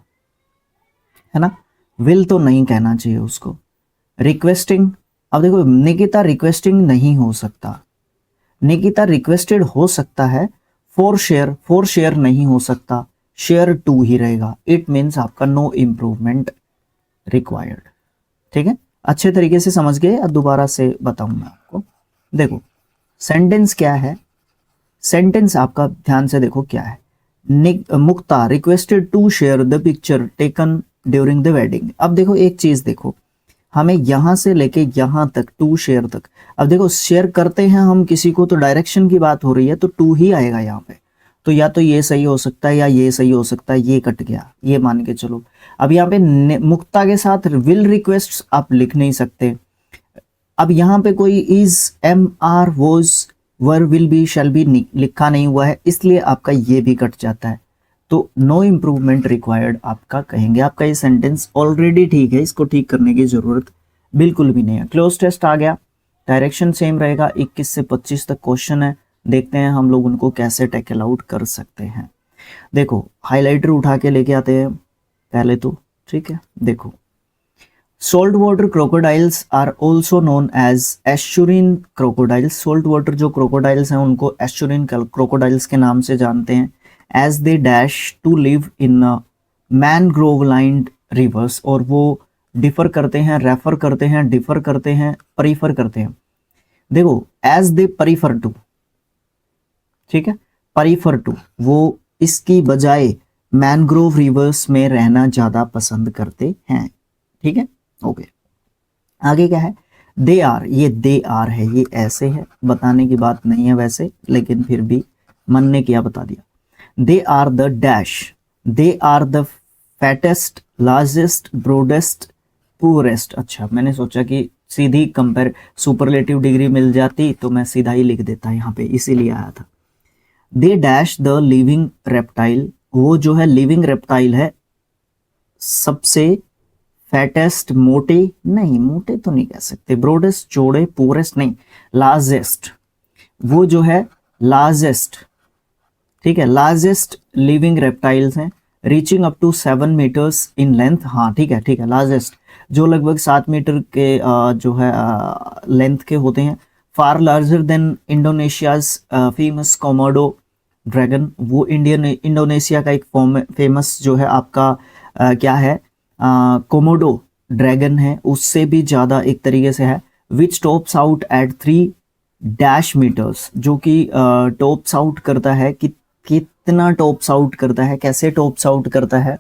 A: है ना, विल तो नहीं कहना चाहिए उसको। रिक्वेस्टिंग, अब देखो निकिता रिक्वेस्टिंग नहीं हो सकता, निकिता रिक्वेस्टेड हो सकता है। फॉर शेयर नहीं हो सकता, शेयर टू ही रहेगा। इट मीन्स आपका नो इम्प्रूवमेंट रिक्वायर्ड, ठीक है। अच्छे तरीके से समझ गए, अब दोबारा से बताऊं मैं आपको। देखो सेंटेंस क्या है, सेंटेंस आपका ध्यान से देखो क्या है। Mukta requested to share the picture taken during the wedding. अब देखो एक चीज देखो, हमें यहां से लेके यहां तक टू शेयर तक, अब देखो शेयर करते हैं हम किसी को तो डायरेक्शन की बात हो रही है तो टू ही आएगा यहाँ पे। तो या तो ये सही हो सकता है या ये सही हो सकता है, ये कट गया, ये मान के चलो। अब यहाँ पे मुक्ता के साथ विल रिक्वेस्ट आप लिख नहीं सकते। अब यहाँ पे कोई is, am, are, was, were, will be, shall be लिखा नहीं हुआ है, इसलिए आपका ये भी कट जाता है। तो नो इम्प्रूवमेंट रिक्वायर्ड आपका कहेंगे। आपका ये सेंटेंस ऑलरेडी ठीक है, इसको ठीक करने की जरूरत बिल्कुल भी नहीं है। क्लोज टेस्ट आ गया, डायरेक्शन सेम रहेगा। 21 से 25 तक क्वेश्चन है, देखते हैं हम लोग उनको कैसे टैकल आउट कर सकते हैं। देखो हाइलाइटर उठा के लेके आते हैं पहले तो, ठीक है। देखो salt water crocodiles are also known as estuarine crocodiles. Salt water जो क्रोकोडाइल्स हैं उनको एस्चुरिन क्रोकोडाइल्स के नाम से जानते हैं। As they dash to live in mangrove lined rivers, और वो डिफर करते हैं, रेफर करते हैं, डिफर करते हैं, प्रीफर करते हैं। देखो एज दे प्रीफर टू, ठीक है, प्रीफर टू, वो इसकी बजाय मैनग्रोव रिवर्स में रहना ज्यादा पसंद करते हैं, ठीक है। ओके, आगे क्या है, दे आर, ये दे आर है, ये ऐसे है, बताने की बात नहीं है वैसे, लेकिन फिर भी मन ने क्या बता दिया। They are the dash, they are the fattest, largest, broadest, poorest. अच्छा, मैंने सोचा कि सीधी कंपेयर सुपरलेटिव डिग्री मिल जाती तो मैं सीधा ही लिख देता यहाँ पे, इसीलिए आया था। They dash the living reptile, वो जो है लिविंग रेप्टाइल है, सबसे फैटेस्ट, मोटे नहीं, मोटे तो नहीं कह सकते, ब्रॉडेस्ट चौड़े, पुअरेस्ट नहीं, लार्जेस्ट, वो जो है लार्जेस्ट, ठीक है, लार्जेस्ट लिविंग रेप्टाइल्स हैं, reaching up to 7 metres in length. हाँ ठीक है, ठीक है, लार्जेस्ट जो लगभग 7 मीटर के जो है लेंथ के होते हैं। Far larger than Indonesia's famous Komodo dragon, वो इंडोनेशिया का एक फेमस जो है आपका क्या है, कोमोडो ड्रैगन है, उससे भी ज़्यादा एक तरीके से है। Which tops out at 3 dash metres, जो कि टॉप्स आउट करता है कि कितना टॉप्स आउट करता है, कैसे टॉप्स आउट करता है,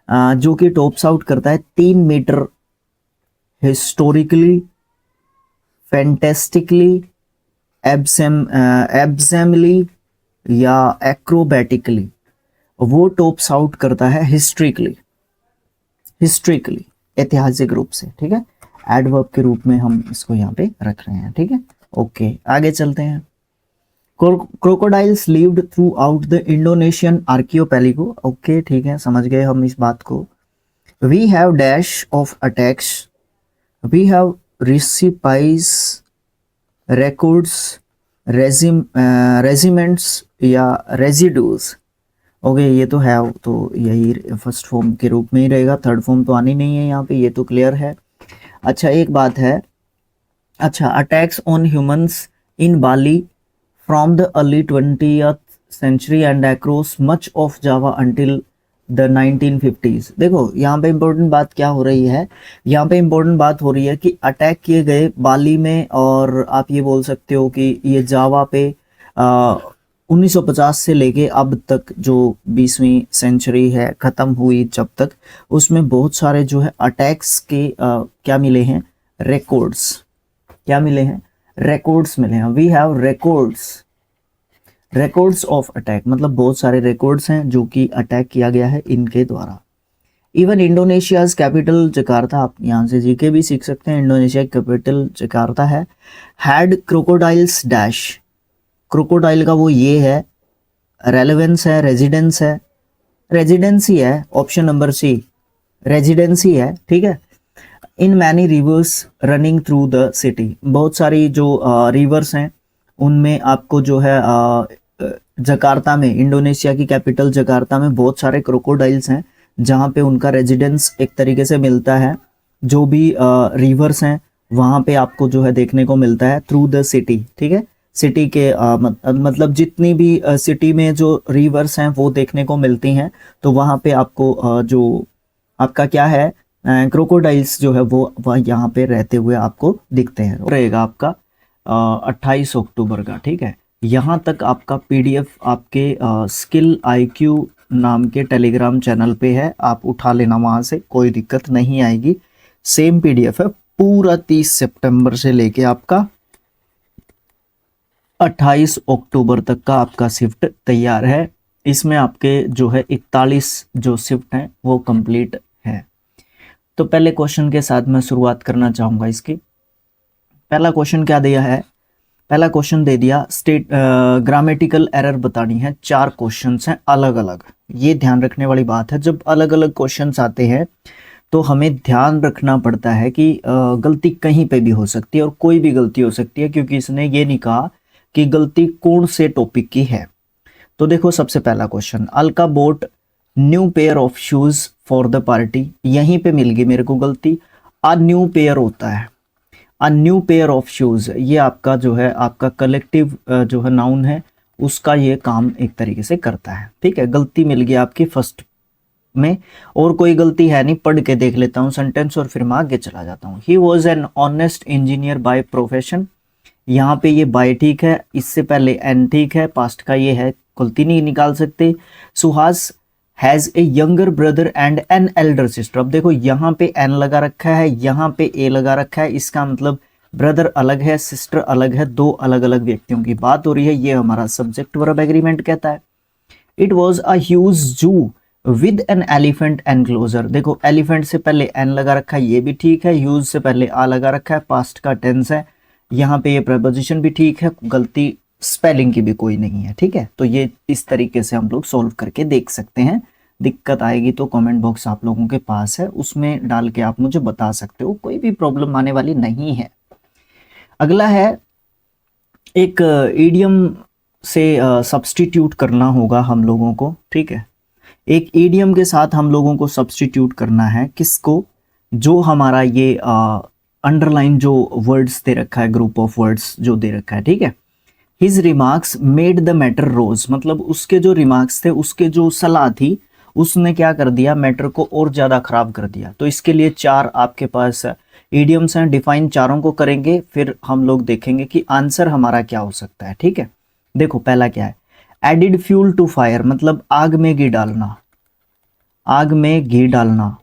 A: जो कि टॉप्स आउट करता है 3 मीटर, हिस्टोरिकली, फैंटेस्टिकली, एब्सेमली या एक्रोबैटिकली, वो टॉप्स आउट करता है हिस्ट्रिकली, हिस्ट्रिकली ऐतिहासिक रूप से, ठीक है, एडवर्ब के रूप में हम इसको यहाँ पे रख रहे हैं, ठीक है। ओके, आगे चलते हैं। Crocodiles lived throughout the Indonesian archipelago. Okay ठीक है, समझ गए हम इस बात को। We have dash of attacks, we have recipes, records, regiments या रेजिड्यूज। ओके, ये तो है, तो यही फर्स्ट फॉर्म के रूप में ही रहेगा, थर्ड फॉर्म तो आनी नहीं है यहाँ पे, ये तो क्लियर है। अच्छा एक बात है, अच्छा attacks on humans in Bali from the early 20th century and across much of Java until the 1950s। देखो यहाँ पे इंपॉर्टेंट बात क्या हो रही है, यहाँ पे इंपॉर्टेंट बात हो रही है कि अटैक किए गए बाली में, और आप ये बोल सकते हो कि ये जावा पे 1950 से लेके अब तक जो 20वीं सेंचुरी है ख़त्म हुई जब तक, उसमें बहुत सारे जो है अटैक्स के क्या मिले हैं, रिकॉर्ड्स, क्या मिले हैं, रिकॉर्ड्स मिले हैं। We have records of attack, मतलब बहुत सारे रिकॉर्ड्स हैं जो कि अटैक किया गया है इनके द्वारा। इवन इंडोनेशियाज कैपिटल जकार्ता, आप यहाँ से जीके भी सीख सकते हैं, इंडोनेशिया की कैपिटल जकार्ता है। हैड क्रोकोडाइल्स डैश, क्रोकोडाइल का वो ये है, रेलेवेंस है, रेजिडेंस है, रेजिडेंसी है, ऑप्शन नंबर सी रेजिडेंसी है, ठीक है। In many reverse running through the city, बहुत सारी जो रिवर्स हैं उनमें आपको जो है जकार्ता में, इंडोनेशिया की कैपिटल जकार्ता में बहुत सारे क्रोकोडाइल्स हैं जहाँ पे उनका रेजिडेंस एक तरीके से मिलता है, जो भी रिवर्स हैं वहाँ पे आपको जो है देखने को मिलता है थ्रू द सिटी, ठीक है। सिटी के मतलब जितनी भी सिटी में जो रिवर्स हैं वो देखने को मिलती हैं, तो वहाँ पे आपको जो आपका क्या है क्रोकोडाइल्स जो है वो यहाँ पे रहते हुए आपको दिखते हैं। रहेगा आपका 28 अक्टूबर का, ठीक है। यहाँ तक आपका पीडीएफ आपके स्किल आईक्यू नाम के टेलीग्राम चैनल पे है, आप उठा लेना, वहाँ से कोई दिक्कत नहीं आएगी। सेम पीडीएफ है, पूरा 30 सितंबर से लेके आपका 28 अक्टूबर तक का आपका शिफ्ट तैयार है। इसमें आपके जो है 41 जो शिफ्ट हैं वो कंप्लीट है। तो पहले क्वेश्चन के साथ मैं शुरुआत करना चाहूँगा इसकी। पहला क्वेश्चन क्या दिया है, पहला क्वेश्चन दे दिया स्टेट ग्रामेटिकल एरर बतानी है। 4 क्वेश्चंस हैं अलग अलग, ये ध्यान रखने वाली बात है। जब अलग अलग क्वेश्चंस आते हैं तो हमें ध्यान रखना पड़ता है कि गलती कहीं पे भी हो सकती है और कोई भी गलती हो सकती है, क्योंकि इसने ये नहीं कहा कि गलती कौन से टॉपिक की है। तो देखो सबसे पहला question, Alka boat new pair of shoes for the party, यहीं पे मिल गई मेरे को गलती। अ न्यू पेयर होता है, a new pair of shoes, ये आपका जो है आपका कलेक्टिव जो है नाउन है, उसका ये काम एक तरीके से करता है। ठीक है, गलती मिल गई आपकी फर्स्ट में, और कोई गलती है नहीं, पढ़ के देख लेता हूँ सेंटेंस और फिर मैं आगे चला जाता हूँ। He was an honest engineer by profession, यहाँ पे ये बाय ठीक है, इससे पहले एन ठीक है, पास्ट का ये है, गलती नहीं निकाल सकते। Suhas has a younger brother and an elder sister. अब देखो यहाँ पे एन लगा रखा है, यहाँ पे ए लगा रखा है, इसका मतलब ब्रदर अलग है, सिस्टर अलग है, दो अलग अलग व्यक्तियों की बात हो रही है। ये हमारा सब्जेक्ट वर्ब एग्रीमेंट कहता है। इट वॉज अ ह्यूज जू विद एन एलिफेंट एनक्लोजर। देखो एलिफेंट से पहले एन लगा रखा है, ये भी ठीक है, ह्यूज से पहले आ लगा रखा है, पास्ट का टेंस है, यहाँ पे ये प्रपोजिशन भी ठीक है, गलती स्पेलिंग की भी कोई नहीं है। ठीक है, तो ये इस तरीके से हम लोग सॉल्व करके देख सकते हैं। दिक्कत आएगी तो कमेंट बॉक्स आप लोगों के पास है, उसमें डाल के आप मुझे बता सकते हो, कोई भी प्रॉब्लम आने वाली नहीं है। अगला है एक ईडियम से सब्स्टिट्यूट करना होगा हम लोगों को। ठीक है, एक ईडियम के साथ हम लोगों को सब्स्टिट्यूट करना है किसको, जो हमारा ये अंडरलाइन जो वर्ड्स दे रखा है, ग्रुप ऑफ वर्ड्स जो दे रखा है। ठीक है, his remarks made the matter rose, मतलब उसके जो रिमार्क्स थे, उसके जो सलाह थी, उसने क्या कर दिया, मैटर को और ज्यादा खराब कर दिया। तो इसके लिए चार आपके पास इडियम्स हैं, डिफाइन चारों को करेंगे, फिर हम लोग देखेंगे कि आंसर हमारा क्या हो सकता है। ठीक है, देखो पहला क्या है, एडिड फ्यूल टू फायर, मतलब आग में घी डालना, आग में घी डालना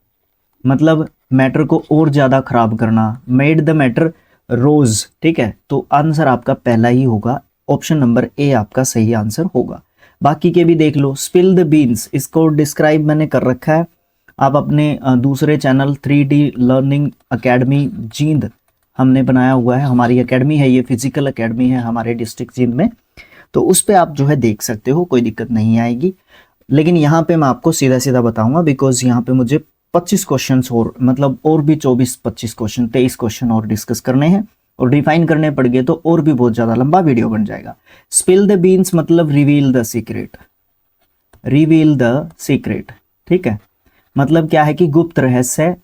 A: मतलब मैटर को और ज्यादा खराब करना। मेड द मैटर रोज, ठीक है, तो आंसर आपका पहला ही होगा, ऑप्शन नंबर ए आपका सही आंसर होगा। बाकी के भी देख लो। स्पिल द बीन्स, इसको डिस्क्राइब मैंने कर रखा है, आप अपने दूसरे channel 3D learning academy Jind हमने बनाया हुआ है, हमारी एकेडमी है, ये फिजिकल एकेडमी है हमारे डिस्ट्रिक्ट जींद में, तो उस पर आप जो है देख सकते हो, कोई दिक्कत नहीं आएगी। लेकिन यहाँ पे मैं आपको सीधा सीधा बताऊंगा, बिकॉज यहाँ पे मुझे 25 क्वेश्चन और मतलब और भी 24-25 क्वेश्चन 23 क्वेश्चन और डिस्कस करने हैं, और डिफाइन करने पड़ गए तो और भी बहुत ज्यादा लंबा वीडियो बन जाएगा। स्पिल द बीन्स मतलब reveal the secret, reveal the secret. ठीक है, मतलब क्या है कि गुप्त रहस्य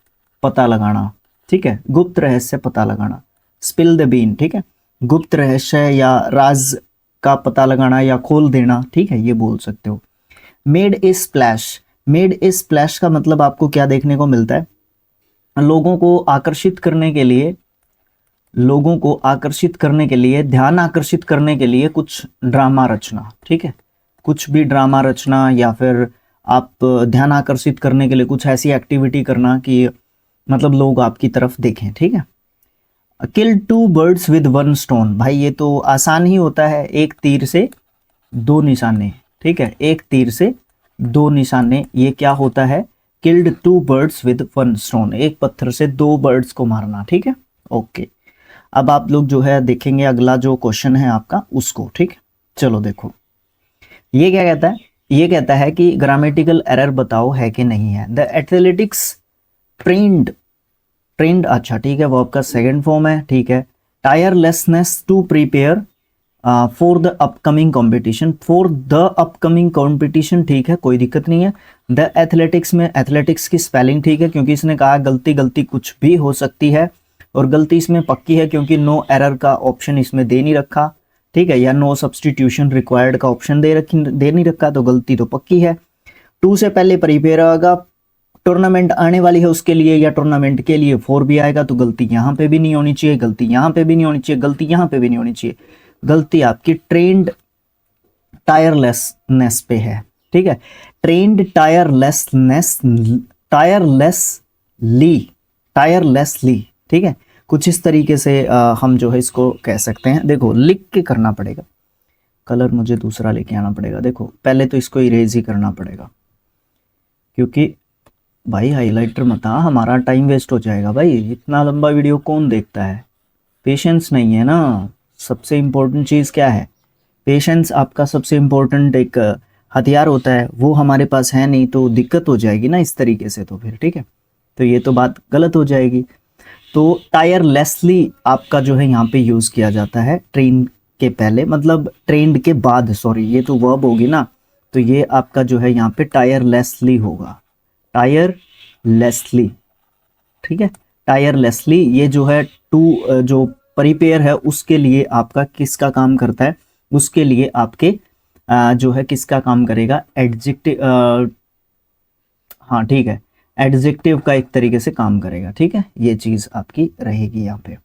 A: पता लगाना। ठीक है, गुप्त रहस्य पता लगाना, स्पिल द बीन। ठीक है, गुप्त रहस्य या राज का पता लगाना या खोल देना। ठीक है, ये बोल सकते हो। Made a splash, made a splash का मतलब आपको क्या देखने को मिलता है, लोगों को आकर्षित करने के लिए, लोगों को आकर्षित करने के लिए, ध्यान आकर्षित करने के लिए कुछ ड्रामा रचना। ठीक है, कुछ भी ड्रामा रचना, या फिर आप ध्यान आकर्षित करने के लिए कुछ ऐसी एक्टिविटी करना कि मतलब लोग आपकी तरफ देखें। ठीक है, किल 2 बर्ड्स विद 1 स्टोन, भाई ये तो आसान ही होता है, एक तीर से दो निशाने। ठीक है, एक तीर से दो निशाने, ये क्या होता है, किल्ड 2 बर्ड्स विद 1 स्टोन, एक पत्थर से 2 बर्ड्स को मारना। ठीक है, ओके। अब आप लोग जो है देखेंगे अगला जो क्वेश्चन है आपका उसको। ठीक है, चलो देखो ये क्या कहता है, ये कहता है कि ग्रामेटिकल एरर बताओ है कि नहीं है। द एथलेटिक्स ट्रेंड, ट्रेंड, अच्छा ठीक है, वो आपका सेकंड फॉर्म है। ठीक है, tirelessness to prepare for the upcoming competition, for the upcoming competition, ठीक है, कोई दिक्कत नहीं है। द एथलेटिक्स में एथलेटिक्स की स्पेलिंग ठीक है, क्योंकि इसने कहा गलती गलती कुछ भी हो सकती है, और गलती इसमें पक्की है क्योंकि नो एरर का ऑप्शन इसमें दे नहीं रखा। ठीक है, या नो सब्सटीट्यूशन रिक्वायर्ड का ऑप्शन दे नहीं रखा, तो गलती तो पक्की है। 2 से पहले प्रिपेयर आएगा, टूर्नामेंट आने वाली है उसके लिए, या टूर्नामेंट के लिए 4 भी आएगा, तो गलती यहाँ पे भी नहीं होनी चाहिए, गलती यहाँ पे भी नहीं होनी चाहिए, गलती यहाँ पे भी नहीं होनी चाहिए। गलती आपकी ट्रेंड टायरलेसनेस पे है। ठीक है, ट्रेंड टायरलेसनेस, टायरलेसली, टायरलेसली। ठीक है, कुछ इस तरीके से हम जो है इसको कह सकते हैं। देखो लिख के करना पड़ेगा, कलर मुझे दूसरा लेके आना पड़ेगा। देखो पहले तो इसको इरेज ही करना पड़ेगा, क्योंकि भाई हाइलाइटर मत, हमारा टाइम वेस्ट हो जाएगा भाई, इतना लंबा वीडियो कौन देखता है, पेशेंस नहीं है ना। सबसे इम्पोर्टेंट चीज़ क्या है, पेशेंस आपका सबसे इम्पोर्टेंट एक हथियार होता है, वो हमारे पास है नहीं, तो दिक्कत हो जाएगी ना इस तरीके से, तो फिर ठीक है, तो ये तो बात गलत हो जाएगी। तो टायरलेसली आपका जो है यहाँ पे यूज़ किया जाता है ट्रेन के पहले, मतलब ट्रेंड के बाद, सॉरी ये तो वर्ब होगी ना, तो ये आपका जो है यहाँ पे टायरलेसली होगा, टायरलेसली। ठीक है, टायरलेसली ये जो है टू जो प्रिपेयर है उसके लिए आपका किसका काम करता है, उसके लिए आपके जो है किसका काम करेगा, एडजेक्टिव, हाँ ठीक है, एडजेक्टिव का एक तरीके से काम करेगा, ठीक है, ये चीज़ आपकी रहेगी यहाँ पे।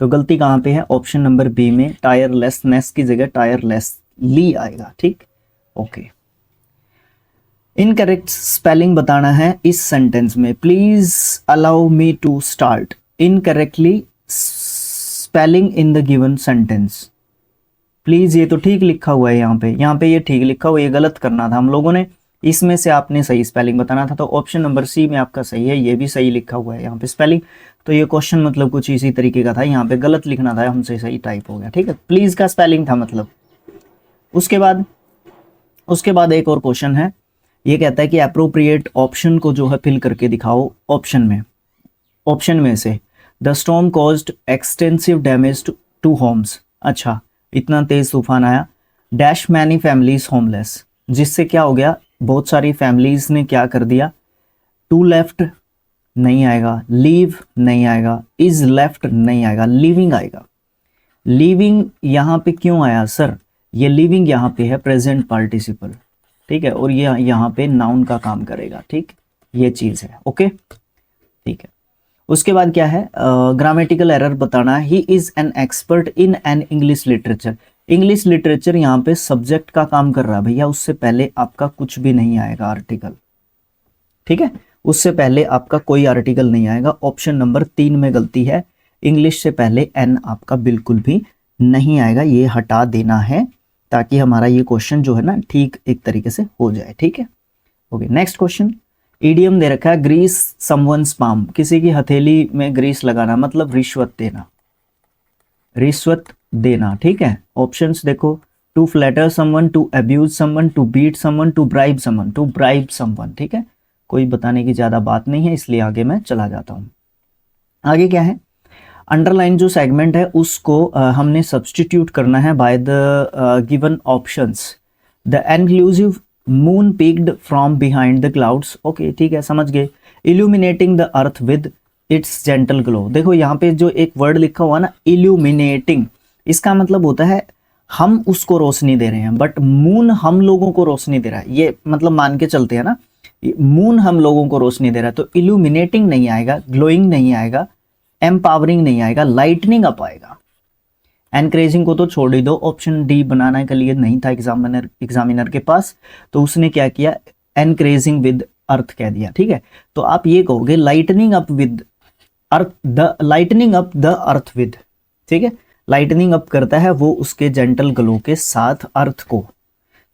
A: तो गलती कहाँ पे है, ऑप्शन नंबर बी में टायरलेसनेस की जगह टायरलेसली आएगा, ठीक, ओके। इनकरेक्ट स्पेलिंग बताना है इस सेंटेंस में, please allow me to start incorrectly spelling in the given sentence. Please, ये तो ठीक लिखा हुआ है यहाँ पे ये ठीक लिखा हुआ है, ये गलत करना था हम लोगों ने, इसमें से आपने सही स्पेलिंग बताना था। तो ऑप्शन नंबर सी में आपका सही है, ये भी सही लिखा हुआ है यहाँ पे स्पेलिंग। तो ये क्वेश्चन मतलब कुछ इसी तरीके का था, यहाँ पे गलत लिखना था, हमसे सही टाइप हो गया, ठीक है, प्लीज का स्पेलिंग था मतलब। उसके बाद एक और क्वेश्चन है, ये कहता है कि अप्रोप्रिएट ऑप्शन को जो है फिल करके दिखाओ ऑप्शन में से the storm caused extensive damage to homes. अच्छा, इतना तेज तूफान आया, डैश मैनी फैमिलीज होमलेस, जिससे क्या हो गया, बहुत सारी फैमिलीज ने क्या कर दिया, टू लेफ्ट नहीं आएगा, लीव नहीं आएगा, इज लेफ्ट नहीं आएगा, लिविंग आएगा। लिविंग यहाँ पे क्यों आया सर, ये लिविंग यहाँ पे है प्रेजेंट पार्टिसिपल, ठीक है, और ये यहाँ पे नाउन का काम करेगा, ठीक, ये चीज है, ओके, ठीक है। उसके बाद क्या है, ग्रामेटिकल एरर बताना है, he is an expert in an English literature. English literature यहाँ पे सब्जेक्ट का काम कर रहा है भैया, उससे पहले आपका कुछ भी नहीं आएगा आर्टिकल, ठीक है, उससे पहले आपका कोई आर्टिकल नहीं आएगा। ऑप्शन नंबर 3 में गलती है, इंग्लिश से पहले एन आपका बिल्कुल भी नहीं आएगा, ये हटा देना है ताकि हमारा ये क्वेश्चन जो है ना ठीक एक तरीके से हो जाए, ठीक है, ओके। नेक्स्ट क्वेश्चन, ईडियम दे रखा है ग्रीस समवन्स पाम, किसी की हथेली में ग्रीस लगाना मतलब रिश्वत देना, रिश्वत देना, ठीक है। ऑप्शंस देखो, to flatter someone, to abuse someone, to beat someone, to bribe someone, to bribe someone, ठीक है, कोई बताने की ज्यादा बात नहीं है, इसलिए आगे मैं चला जाता हूं। आगे क्या है, अंडरलाइन जो सेगमेंट है उसको हमने सब्सटीट्यूट करना है by the given options. The inclusive moon peeked from behind the clouds, okay ठीक है, समझ गए। Illuminating the earth with its gentle glow, देखो यहाँ पे जो एक वर्ड लिखा हुआ ना इल्यूमिनेटिंग, इसका मतलब होता है हम उसको रोशनी दे रहे हैं, बट मून हम लोगों को रोशनी दे रहा है, ये मतलब मान के चलते हैं ना, मून हम लोगों को रोशनी दे रहा है, तो इल्यूमिनेटिंग नहीं आएगा, ग्लोइंग नहीं आएगा, एम्पावरिंग नहीं आएगा, लाइटनिंग अप आएगा। एनकरेजिंग को तो छोड़ ही दो, ऑप्शन डी बनाने के लिए नहीं था एग्जामिनर के पास, तो उसने क्या किया, एनकरेजिंग विद अर्थ कह दिया, ठीक है। तो आप ये कहोगे lightning up with earth, the lightning up the earth with, ठीक है, लाइटनिंग अप करता है वो उसके जेंटल ग्लो के साथ अर्थ को,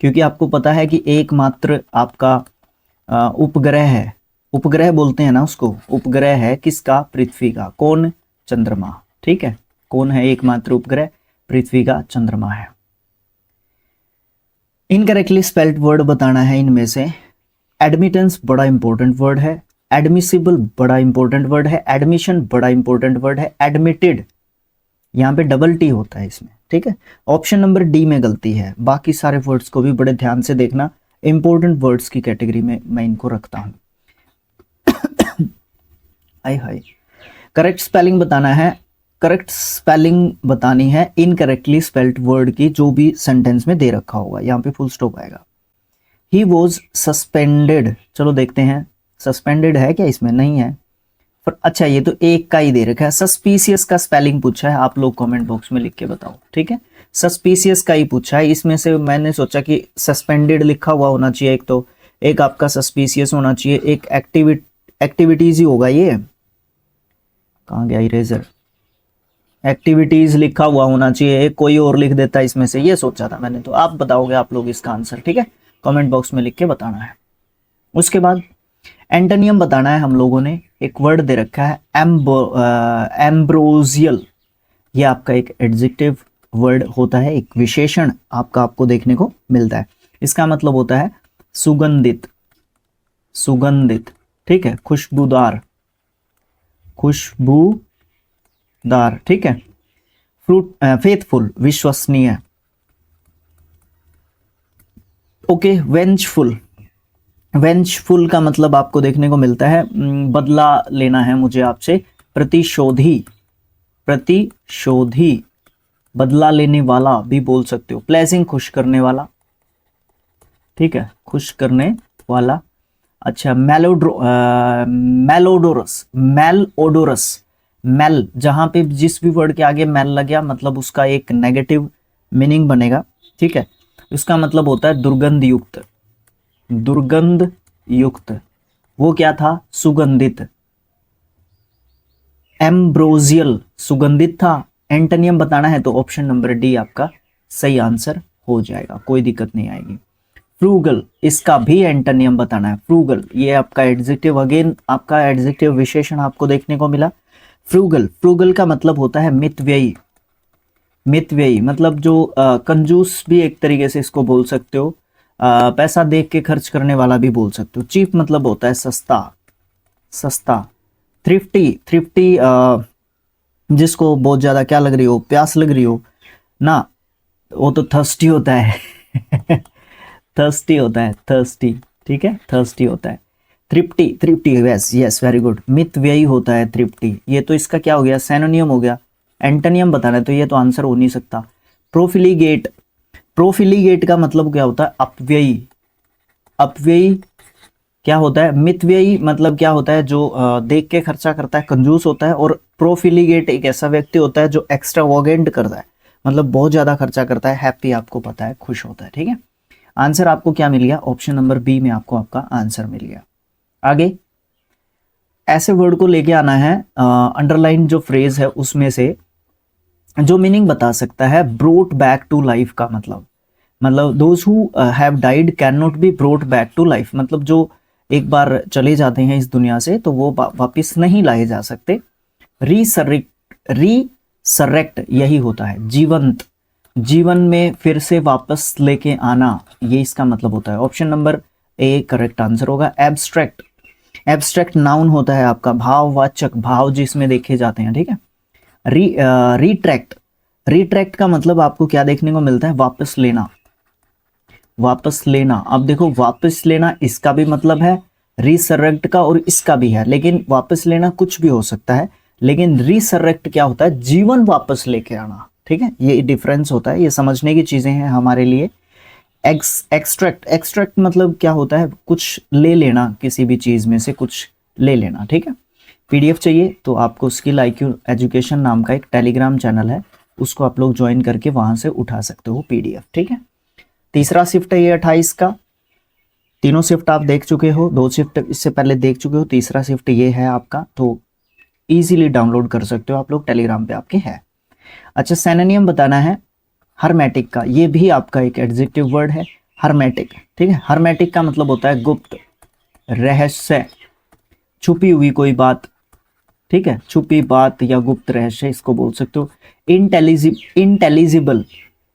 A: क्योंकि आपको पता है कि एकमात्र आपका उपग्रह है, उपग्रह बोलते हैं ना उसको, उपग्रह है किसका, पृथ्वी का, कौन, चंद्रमा, ठीक है, कौन है एकमात्र उपग्रह, पृथ्वी का चंद्रमा है। इनकरेक्टली स्पेल्ड वर्ड बताना है इनमें से, एडमिटेंस बड़ा इंपॉर्टेंट वर्ड है, एडमिसिबल बड़ा इंपॉर्टेंट वर्ड है, एडमिशन बड़ा इंपॉर्टेंट वर्ड है, एडमिटेड यहाँ पे डबल टी होता है इसमें, ठीक है। ऑप्शन नंबर डी में गलती है, बाकी सारे वर्ड्स को भी बड़े ध्यान से देखना, इंपॉर्टेंट वर्ड्स की कैटेगरी में मैं इनको रखता हूं। हाय हाय, करेक्ट स्पेलिंग बताना है, करेक्ट स्पेलिंग बतानी है इनकरेक्टली स्पेल्ड वर्ड की, जो भी सेंटेंस में दे रखा होगा, यहाँ पे फुल स्टॉप आएगा। ही वॉज सस्पेंडेड, चलो देखते हैं सस्पेंडेड है क्या इसमें, नहीं है, पर अच्छा ये तो एक का ही दे रखा है। सस्पीशियस का स्पेलिंग पूछा है, आप लोग कमेंट बॉक्स में लिख के बताओ, ठीक है, सस्पीशियस का ही पूछा है, इसमें से मैंने सोचा कि सस्पेंडेड लिखा हुआ होना चाहिए एक, तो एक आपका सस्पीशियस होना चाहिए, एक एक्टिविटीज ही होगा, ये कहाँ गया इरेजर, एक्टिविटीज लिखा हुआ होना चाहिए, एक कोई और लिख देता इसमें से, ये सोचा था मैंने, तो आप बताओगे आप लोग इसका आंसर, ठीक है, कमेंट बॉक्स में लिख के बताना है। उसके बाद एंटोनियम बताना है हम लोगों ने, एक वर्ड दे रखा है एम्ब्रोजियल, ये आपका एक एडजेक्टिव वर्ड होता है, एक विशेषण आपको देखने को मिलता है, इसका मतलब होता है सुगंधित, सुगंधित, ठीक है, खुशबूदार, खुशबूदार, ठीक है। फ्रूट फेथफुल, विश्वसनीय, ओके। वेंचफुल, वेंचफुल का मतलब आपको देखने को मिलता है बदला लेना है मुझे आपसे, प्रतिशोधी, प्रतिशोधी, बदला लेने वाला भी बोल सकते हो। प्लेजिंग, खुश करने वाला, ठीक है, खुश करने वाला। अच्छा, मेलोडोरस, मेलोडोरस, मेल जहां पे जिस भी वर्ड के आगे मेल लग गया मतलब उसका एक नेगेटिव मीनिंग बनेगा, ठीक है। उसका मतलब होता है दुर्गंध युक्त, दुर्गंध युक्त। वो क्या था? सुगंधित। एम्ब्रोजियल सुगंधित था। एंटोनियम बताना है तो ऑप्शन नंबर डी आपका सही आंसर हो जाएगा, कोई दिक्कत नहीं आएगी। फ्रूगल, इसका भी एंटोनियम बताना है। फ्रूगल, ये आपका एडजेक्टिव, अगेन आपका एडजेक्टिव विशेषण आपको देखने को मिला। फ्रूगल, फ्रूगल का मतलब होता है मितव्ययी। मितव्ययी मतलब जो कंजूस भी एक तरीके से इसको बोल सकते हो, पैसा देख के खर्च करने वाला भी बोल सकते हो। चीप मतलब होता है सस्ता, सस्ता। थ्रिफ्टी, थ्रिफ्टी जिसको बहुत ज्यादा क्या लग रही हो, प्यास लग रही हो ना, वो तो थर्स्टी होता है थर्स्टी होता है, थर्स्टी, ठीक है, थर्स्टी होता है। Thrifty, thrifty, yes yes, very good. मितव्ययी होता है थ्रिफ्टी। ये तो इसका क्या हो गया? सैनोनियम हो गया। एंटोनियम बताना है तो ये तो आंसर हो नहीं सकता। प्रोफिलीगेट, प्रोफिलीगेट का मतलब क्या होता है? अपव्ययी। अपव्ययी क्या होता है? मितव्ययी मतलब क्या होता है? जो देख के खर्चा करता है, कंजूस होता है। और प्रोफिलीगेट एक ऐसा व्यक्ति होता है जो एक्स्ट्रावॉगेंट करता है, मतलब बहुत ज्यादा खर्चा करता है। हैप्पी आपको पता है, खुश होता है, ठीक है। आंसर आपको क्या मिल गया? ऑप्शन नंबर बी में आपको आपका आंसर मिल गया। आगे ऐसे वर्ड को लेके आना है, अंडरलाइन जो फ्रेज है उसमें से जो मीनिंग बता सकता है ब्रोट बैक टू लाइफ का मतलब those who have died can not be brought back to life, मतलब जो एक बार चले जाते हैं इस दुनिया से तो वो वापिस नहीं लाए जा सकते। रीसरेक्ट, रीसरेक्ट यही होता है जीवंत, जीवन में फिर से वापस लेके आना, ये इसका मतलब होता है। Option number A correct answer होगा। एब्स्ट्रैक्ट, एब्स्ट्रैक्ट नाउन होता है आपका, भाववाचक, भाव जिसमें देखे जाते हैं, ठीक है। रिट्रैक्ट, रिट्रैक्ट का मतलब आपको क्या देखने को मिलता है? वापस लेना, वापस लेना। अब देखो वापस लेना इसका भी मतलब है, रिसरेक्ट का और इसका भी है, लेकिन वापस लेना कुछ भी हो सकता है, लेकिन रिसरेक्ट क्या होता है? जीवन वापस लेके आना, ठीक है। ये डिफरेंस होता है, ये समझने की चीजें हैं हमारे लिए। एक्सट्रैक्ट, एक्सट्रैक्ट मतलब क्या होता है? कुछ ले लेना, किसी भी चीज में से कुछ ले लेना, ठीक है। पीडीएफ चाहिए तो आपको स्किल IQ एजुकेशन नाम का एक टेलीग्राम चैनल है, उसको आप लोग ज्वाइन करके वहां से उठा सकते हो पीडीएफ, ठीक है। तीसरा शिफ्ट है ये 28 का। तीनों शिफ्ट आप देख चुके हो, 2 शिफ्ट इससे पहले देख चुके हो, तीसरा शिफ्ट ये है आपका, तो इजीली डाउनलोड कर सकते हो आप लोग, टेलीग्राम पे आपके है। अच्छा, सिनोनिम बताना है हर्मेटिक का, ये भी आपका एक एडजेक्टिव वर्ड है, हर्मेटिक, ठीक है। हर्मेटिक का मतलब होता है गुप्त, रहस्य, छुपी हुई कोई बात, ठीक है, छुपी बात या गुप्त रहस्य इसको बोल सकते हो। इंटेलिजिबल,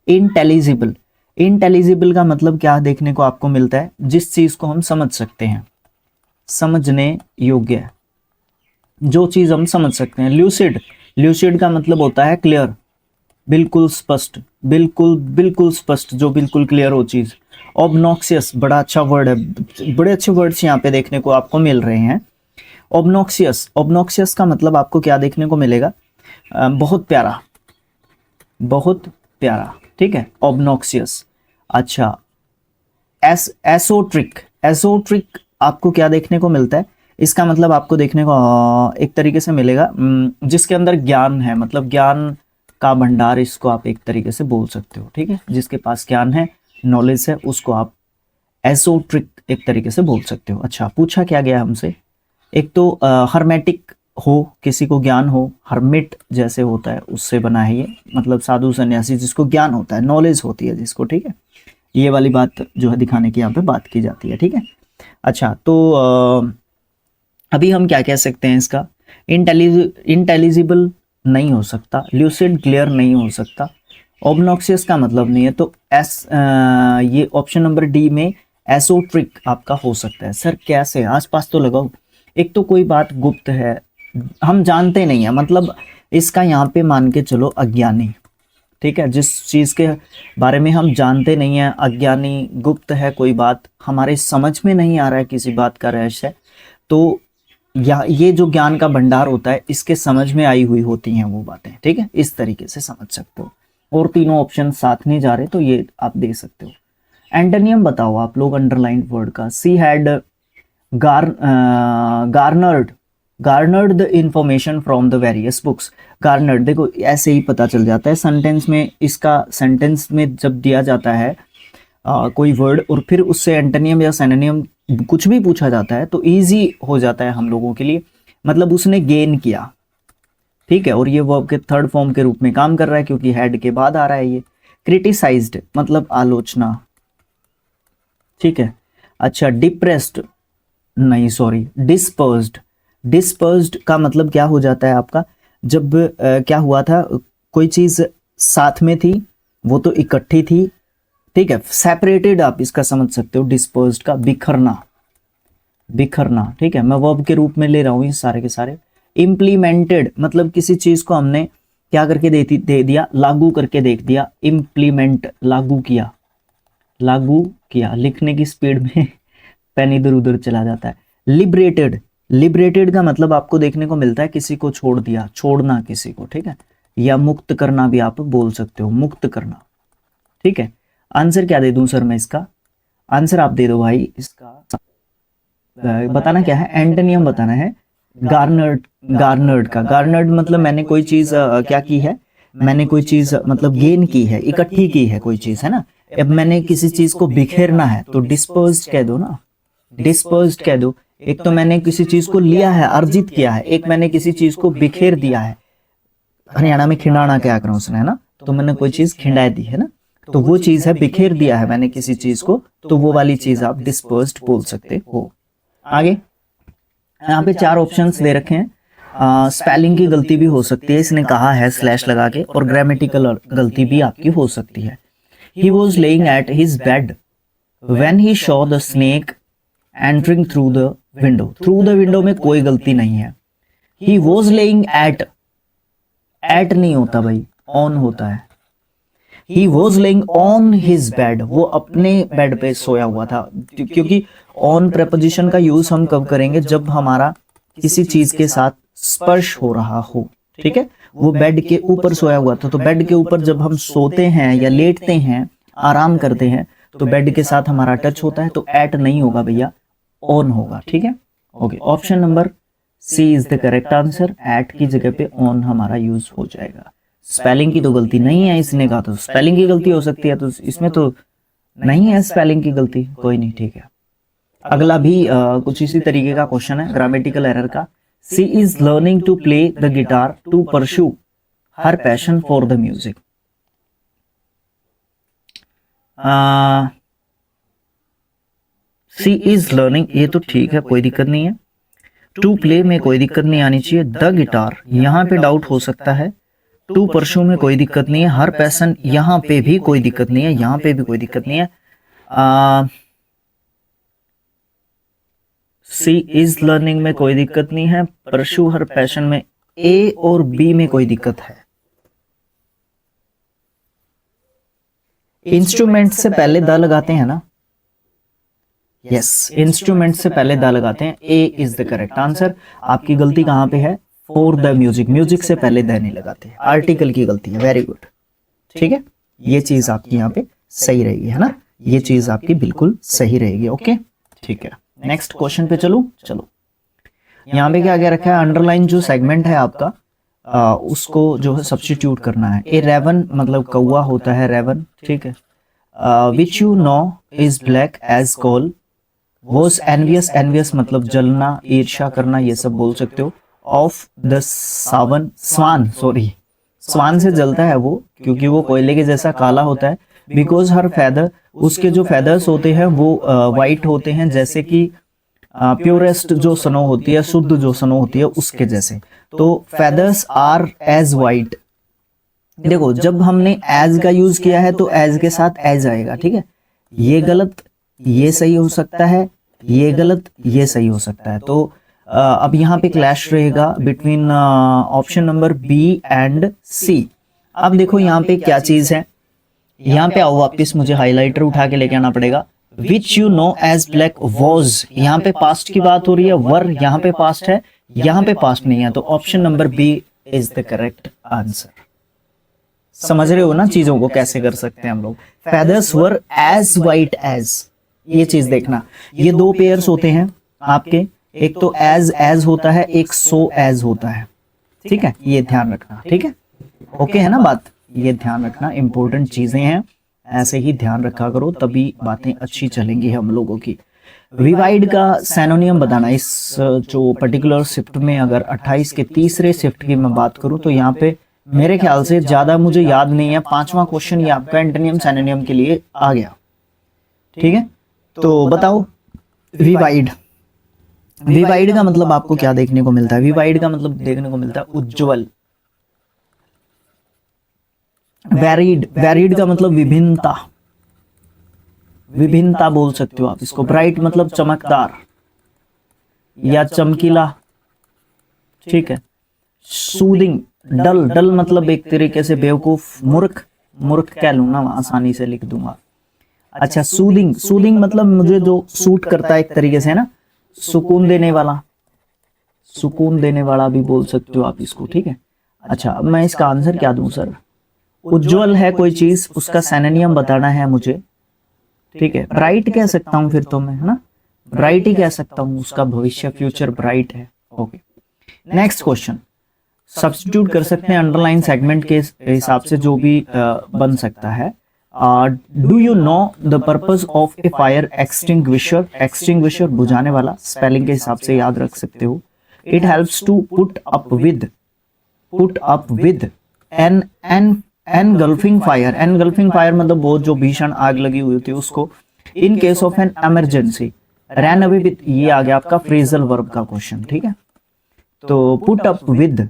A: इंटेलिजिबल, इंटेलिजिबल का मतलब क्या देखने को आपको मिलता है? जिस चीज को हम समझ सकते हैं, समझने योग्य, जो चीज हम समझ सकते हैं। ल्यूसिड, ल्यूसिड का मतलब होता है क्लियर, बिल्कुल स्पष्ट, बिल्कुल बिल्कुल स्पष्ट, जो बिल्कुल क्लियर हो चीज। ऑब्नॉक्सियस बड़ा अच्छा वर्ड है, बड़े अच्छे वर्ड्स यहाँ पे देखने को आपको मिल रहे हैं। ऑब्नॉक्सियस, ऑब्नॉक्सियस का मतलब आपको क्या देखने को मिलेगा? बहुत प्यारा, बहुत प्यारा, ठीक है, ऑब्नॉक्सियस। अच्छा, एसोट्रिक, एसोट्रिक आपको क्या देखने को मिलता है? इसका मतलब आपको देखने को एक तरीके से मिलेगा जिसके अंदर ज्ञान है, मतलब ज्ञान का भंडार, इसको आप एक तरीके से बोल सकते हो, ठीक है। जिसके पास ज्ञान है, नॉलेज है, उसको आप एसोट्रिक एक तरीके से बोल सकते हो। अच्छा, पूछा क्या गया हमसे? एक तो हर्मेटिक हो, किसी को ज्ञान हो, हर्मिट जैसे होता है उससे बना है ये, मतलब साधु सन्यासी जिसको ज्ञान होता है, नॉलेज होती है जिसको, ठीक है। ये वाली बात जो है दिखाने की यहाँ पे बात की जाती है, ठीक है। अच्छा, तो अभी हम क्या कह सकते हैं इसका? इंटेलिजिबल नहीं हो सकता, ल्यूसिड क्लियर नहीं हो सकता, ऑब्नॉक्सियस का मतलब नहीं है, तो ये ऑप्शन नंबर डी में एसोट्रिक आपका हो सकता है। सर कैसे? आसपास तो लगाओ। एक तो कोई बात गुप्त है, हम जानते नहीं है, मतलब इसका यहाँ पे मान के चलो अज्ञानी, ठीक है। जिस चीज के बारे में हम जानते नहीं है, अज्ञानी, गुप्त है, कोई बात हमारे समझ में नहीं आ रहा है, किसी बात का रहस्य, तो या ये जो ज्ञान का भंडार होता है इसके समझ में आई हुई होती हैं वो बातें, ठीक है, इस तरीके से समझ सकते हो। और तीनों ऑप्शन साथ नहीं जा रहे तो ये आप दे सकते हो। एंटोनियम बताओ आप लोग अंडरलाइन वर्ड का। She had garnered the information from the various books. Garnered देखो ऐसे ही पता चल जाता है सेंटेंस में, इसका सेंटेंस में जब दिया जाता है कोई वर्ड और फिर उससे एंटोनियम या सिनोनिम कुछ भी पूछा जाता है तो इजी हो जाता है हम लोगों के लिए, मतलब उसने गेन किया, ठीक है। और ये वर्ब के थर्ड फॉर्म के रूप में काम कर रहा है क्योंकि हेड के बाद आ रहा है ये। क्रिटिसाइज्ड मतलब आलोचना, ठीक है। अच्छा डिप्रेस्ड नहीं सॉरी डिस्पर्स्ड। डिस्पर्स्ड का मतलब क्या हो जाता है आपका, जब क्या हुआ था, कोई चीज साथ में थी वो तो इकट्ठी थी, ठीक है। सेपरेटेड आप इसका समझ सकते हो, डिस्पर्स्ड का बिखरना, बिखरना, ठीक है। मैं वर्ब के रूप में ले रहा हूं ये सारे के सारे। इम्प्लीमेंटेड मतलब किसी चीज को हमने क्या करके दे दिया, लागू करके देख दिया। इम्प्लीमेंट लागू किया, लागू किया। लिखने की स्पीड में पेन इधर उधर चला जाता है। लिबरेटेड, लिबरेटेड का मतलब आपको देखने को मिलता है किसी को छोड़ दिया, छोड़ना किसी को, ठीक है। या मुक्त करना भी आप बोल सकते हो, मुक्त करना, ठीक है। आंसर क्या दे दूं सर मैं इसका? आंसर आप दे दो भाई इसका, बताना क्या है, एंटोनियम बताना है। गार्नर्ड, गार्नर्ड का, गार्नर्ड मतलब मैंने कोई चीज क्या की है, मैंने कोई चीज मतलब गेन की है, इकट्ठी की है कोई चीज, है ना। अब मैंने किसी चीज को बिखेरना है तो डिस्पर्स्ड कह दो ना, डिस्पर्स्ड कह दो। एक तो मैंने किसी चीज को लिया है, अर्जित किया है, एक मैंने किसी चीज को बिखेर दिया है। हरियाणा में खिंडाना क्या करो उसने, है ना, तो मैंने कोई चीज खिंडा दी है ना, तो वो चीज है बिखेर दिया है मैंने किसी चीज को, तो वो वाली चीज आप डिस्पर्स्ड बोल सकते हो। आगे यहाँ पे 4 ऑप्शंस दे रखे हैं। स्पेलिंग की गलती भी हो सकती है, इसने कहा है स्लैश लगा के, और ग्रामेटिकल गलती भी आपकी हो सकती है। He was laying at his bed when he saw the snake entering through the window. Through the window में कोई गलती नहीं है। He was laying at, at नहीं होता भाई, ऑन होता है। He was laying on his bed, वो अपने बेड पे सोया हुआ था, क्योंकि ऑन प्रेपोजिशन का यूज हम कब करेंगे, जब हमारा किसी चीज के साथ स्पर्श हो रहा हो, ठीक है। वो बेड के ऊपर सोया हुआ था, तो बेड के ऊपर जब हम सोते हैं या लेटते हैं, आराम करते हैं, तो बेड के साथ हमारा टच होता है, तो एट नहीं होगा भैया, ऑन होगा, ठीक है। Okay, option number C is the correct answer. At की जगह पे ऑन हमारा यूज हो जाएगा। स्पेलिंग की तो गलती नहीं है, इसने कहा तो स्पेलिंग की गलती हो सकती है, तो इसमें तो नहीं है स्पेलिंग की गलती, कोई नहीं, ठीक है। अगला भी कुछ इसी तरीके का क्वेश्चन है, ग्रामेटिकल एरर का। She is learning to play the guitar to pursue her passion for the music. She is learning, ये तो ठीक है, कोई दिक्कत नहीं है। टू प्ले में कोई दिक्कत नहीं आनी चाहिए। द गिटार यहां पे डाउट हो सकता है। टू परस्यू में कोई दिक्कत नहीं है। हर पैशन यहां पे भी कोई दिक्कत नहीं है, यहां पे भी कोई दिक्कत नहीं है। सी इज लर्निंग में कोई दिक्कत नहीं है। परस्यू हर पैशन में ए और बी में कोई दिक्कत है। इंस्ट्रूमेंट से पहले द लगाते हैं ना, यस, इंस्ट्रूमेंट से पहले द लगाते हैं। ए इज द करेक्ट आंसर। आपकी गलती कहां पे है, फॉर द म्यूजिक, म्यूजिक से पहले द नहीं लगाते, आर्टिकल की गलती है। वेरी गुड, ठीक है, ये चीज आपकी यहाँ पे सही रहेगी, है ना, ये चीज आपकी बिल्कुल सही रहेगी। ओके, ठीक है, नेक्स्ट क्वेश्चन पे चलो। यहाँ पे क्या रखा है, अंडरलाइन जो सेगमेंट है आपका उसको जो है सब्स्टिट्यूट करना है। ए रेवन मतलब कौवा होता है, रेवन, ठीक है। Which you know is black as coal, was envious, envious मतलब जलना, ईर्ष्या करना, ये सब बोल सकते हो। Of the swan, swan, sorry, swan से जलता है वो, क्योंकि वो कोयले के जैसा काला होता है। बिकॉज हर फेदर, उसके जो फेदर्स होते हैं वो वाइट होते हैं, जैसे कि प्योरेस्ट जो स्नो होती है, शुद्ध जो स्नो होती है उसके जैसे। तो फेदर्स आर एज वाइट। देखो जब हमने एज का यूज किया है तो एज के साथ एज आएगा, ठीक है। ये गलत, ये सही हो सकता है, ये गलत, ये सही हो सकता है। तो अब यहाँ पे क्लैश रहेगा between option number B and C. अब देखो यहाँ पे क्या चीज है, यहाँ पे आओ वापिस, मुझे हाइलाइटर उठा के लेके आना पड़ेगा। Which you know as black was, यहाँ पे पास्ट की बात हो रही है, वर यहाँ पे पास्ट है, यहाँ पे पास्ट नहीं है, तो option number B is the correct answer. समझ रहे हो ना चीजों को कैसे कर सकते हैं हम लोग। Feathers were as white as, ये चीज देखना, ये दो पेयर्स होते हैं आपके, एक तो एज होता है, एक सो एज होता है, ठीक है, ये ध्यान रखना, ठीक है, ओके है ना बात, ये ध्यान रखना, इंपॉर्टेंट चीजें हैं, ऐसे ही ध्यान रखा करो तभी बातें अच्छी चलेंगी हम लोगों की। विवाइड का सैनोनियम बताना, इस जो पर्टिकुलर शिफ्ट में अगर 28 के तीसरे शिफ्ट की मैं बात करूं तो यहाँ पे मेरे ख्याल से ज्यादा मुझे याद नहीं है, 5वां क्वेश्चन ये आपका एंटोनियम सैनोनियम के लिए आ गया, ठीक है। तो बताओ विवाइड, विवाइड का मतलब आपको क्या देखने को मिलता है? विवाइड का मतलब देखने को मिलता है उज्ज्वल। वैरिड, वैरिड का मतलब विभिन्नता, विभिन्नता बोल सकते हो आप इसको। ब्राइट मतलब चमकदार या चमकीला, ठीक है। सूदिंग, डल, डल मतलब एक तरीके से बेवकूफ, मूर्ख, मूर्ख कह लूंगा, आसानी से लिख दूंगा। अच्छा सूदिंग, सूदिंग मतलब मुझे जो सूट करता है एक तरीके से, है ना, सुकून देने वाला, सुकून देने वाला भी बोल सकते हो आप इसको, ठीक है। अच्छा अब मैं इसका आंसर क्या दूं सर? उज्जवल है कोई चीज, उसका सैनोनियम बताना है मुझे, ठीक है। ब्राइट कह सकता हूं फिर तो मैं, है ना, ब्राइट ही कह सकता हूं, उसका भविष्य फ्यूचर ब्राइट है, ओके। नेक्स्ट क्वेश्चन, सब्स्टिट्यूट कर सकते हैं अंडरलाइन सेगमेंट के हिसाब से जो भी बन सकता है। Do you know the purpose of A fire extinguisher? Extinguisher बुझाने वाला, स्पेलिंग के हिसाब से याद रख सकते हो। It helps to put up with, put up with an engulfing fire, engulfing fire मतलब बहुत जो भीषण आग लगी हुई थी उसको। In case of an emergency, run away with, ये आ गया आपका फ्रेजल वर्ब का क्वेश्चन, ठीक है। तो put up with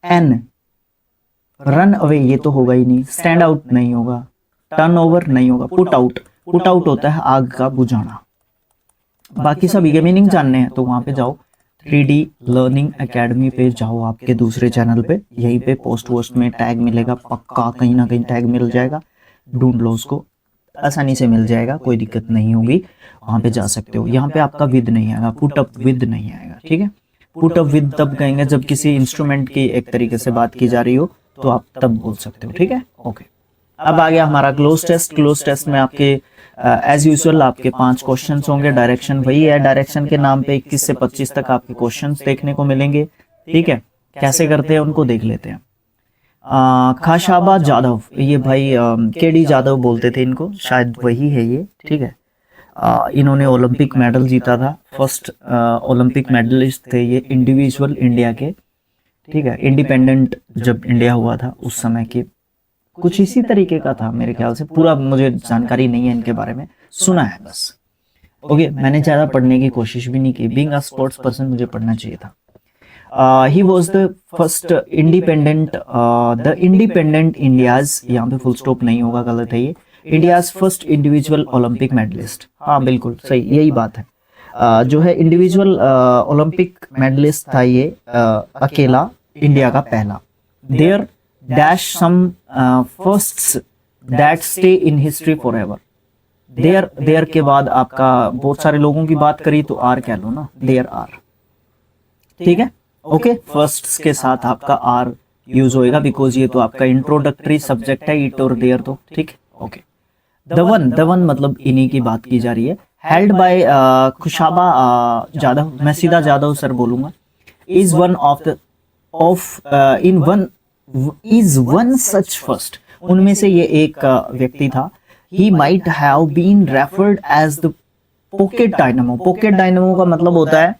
A: an, run away ये तो होगा ही नहीं, स्टैंड आउट नहीं होगा, टर्न ओवर नहीं होगा, पुट आउट, पुट आउट होता है आग का बुझाना। बाकी सभी के मीनिंग जानने हैं तो वहां पे जाओ, 3D लर्निंग एकेडमी पे जाओ, आपके दूसरे चैनल पे, यहीं पे पोस्ट वोस्ट में टैग मिलेगा, पक्का कहीं ना कहीं टैग मिल जाएगा, ढूंढ लो उसको, आसानी से मिल जाएगा, कोई दिक्कत नहीं होगी, वहां पे जा सकते हो। यहाँ पे आपका विद नहीं आएगा, पुट अप विद नहीं आएगा, ठीक है। पुट अप विद तब कहेंगे जब किसी इंस्ट्रूमेंट की एक तरीके से बात की जा रही हो, तो आप तब बोल सकते हो, ठीक है, ओके। अब आ गया हमारा क्लोज टेस्ट। क्लोज टेस्ट में आपके एज यूजुअल आपके 5 क्वेश्चंस होंगे, डायरेक्शन वही है, डायरेक्शन के नाम पे 21 से 25 तक आपके क्वेश्चंस देखने को मिलेंगे, ठीक है। कैसे करते हैं उनको देख लेते हैं। खाशाबा जादव, ये भाई केडी जादव बोलते थे इनको, शायद वही है ये, ठीक है। इन्होंने ओलंपिक मेडल जीता था, फर्स्ट ओलंपिक मेडलिस्ट थे ये इंडिविजुअल इंडिया के, ठीक है। इंडिपेंडेंट जब इंडिया हुआ था उस समय के, कुछ इसी तरीके का था मेरे ख्याल से, पूरा मुझे जानकारी नहीं है इनके बारे में, सुना है बस, ओके। मैंने ज़्यादा पढ़ने की कोशिश भी नहीं की, बीइंग अ स्पोर्ट्स पर्सन मुझे पढ़ना चाहिए था। He was the first independent, the independent India's, यहाँ पे फुल स्टॉप नहीं होगा, गलत है ये, India's first individual Olympic medallist, हाँ बिल्कुल सही, यही बात है। जो है इंडिविजुअल ओलंपिक मेडलिस्ट था ये, अकेला इंडिया का पहला। There dash some firsts that stay in history forever, there, there के बाद आपका बहुत सारे लोगों की बात करी तो आर कह लो ना, देयर आर, ठीक है, ओके। फर्स्ट्स के साथ आपका आर यूज होएगा बिकॉज ये तो आपका इंट्रोडक्टरी सब्जेक्ट है, इट और देयर, तो ठीक है, ओके। द वन मतलब इन्हीं की बात की जा रही है। हेल्ड बाय खुशाबा जादव, मैं सीधा जादव सर बोलूंगा, is one of the of in one is one such first, उनमें से ये एक व्यक्ति था। He might have been referred as the pocket dynamo, pocket dynamo का मतलब होता है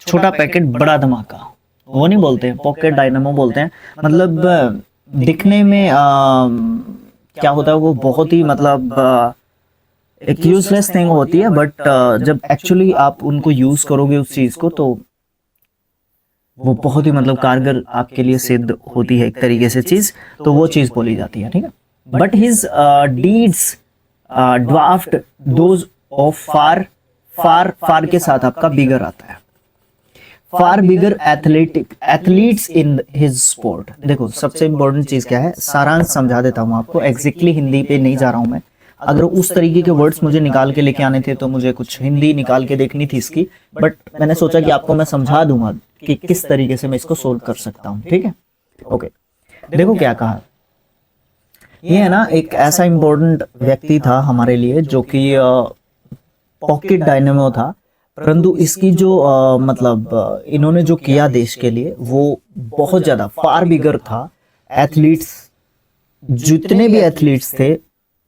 A: छोटा पैकेट बड़ा धमाका, वो नहीं बोलते हैं, पॉकेट डायनामो बोलते हैं, मतलब दिखने में क्या होता है वो बहुत ही मतलब एक यूजलेस थिंग होती है, बट जब एक्चुअली आप उनको यूज करोगे उस चीज को तो वो बहुत ही मतलब कारगर आपके लिए सिद्ध होती है एक तरीके से चीज, तो वो चीज बोली जाती है, ठीक है। But his deeds dwarfed those of far, far, far के साथ आपका बिगर आता है, far bigger athletes in his sport. देखो सबसे इंपॉर्टेंट चीज क्या है, सारांश समझा देता हूँ आपको, एग्जैक्टली हिंदी पे नहीं जा रहा हूँ मैं, अगर उस तरीके के वर्ड्स मुझे निकाल के लेके आने थे तो मुझे कुछ हिंदी निकाल के देखनी थी इसकी, बट मैंने सोचा कि आपको मैं समझा दूंगा कि किस तरीके से मैं इसको सोल्व कर सकता हूँ, ठीक है, ओके। देखो क्या कहा, ये है ना एक ऐसा इम्पोर्टेंट व्यक्ति था हमारे लिए जो कि पॉकेट डायनेमो था, परंतु इसकी जो इन्होंने जो किया देश के लिए वो बहुत ज़्यादा फार बिगर था। एथलीट्स जितने भी एथलीट्स थे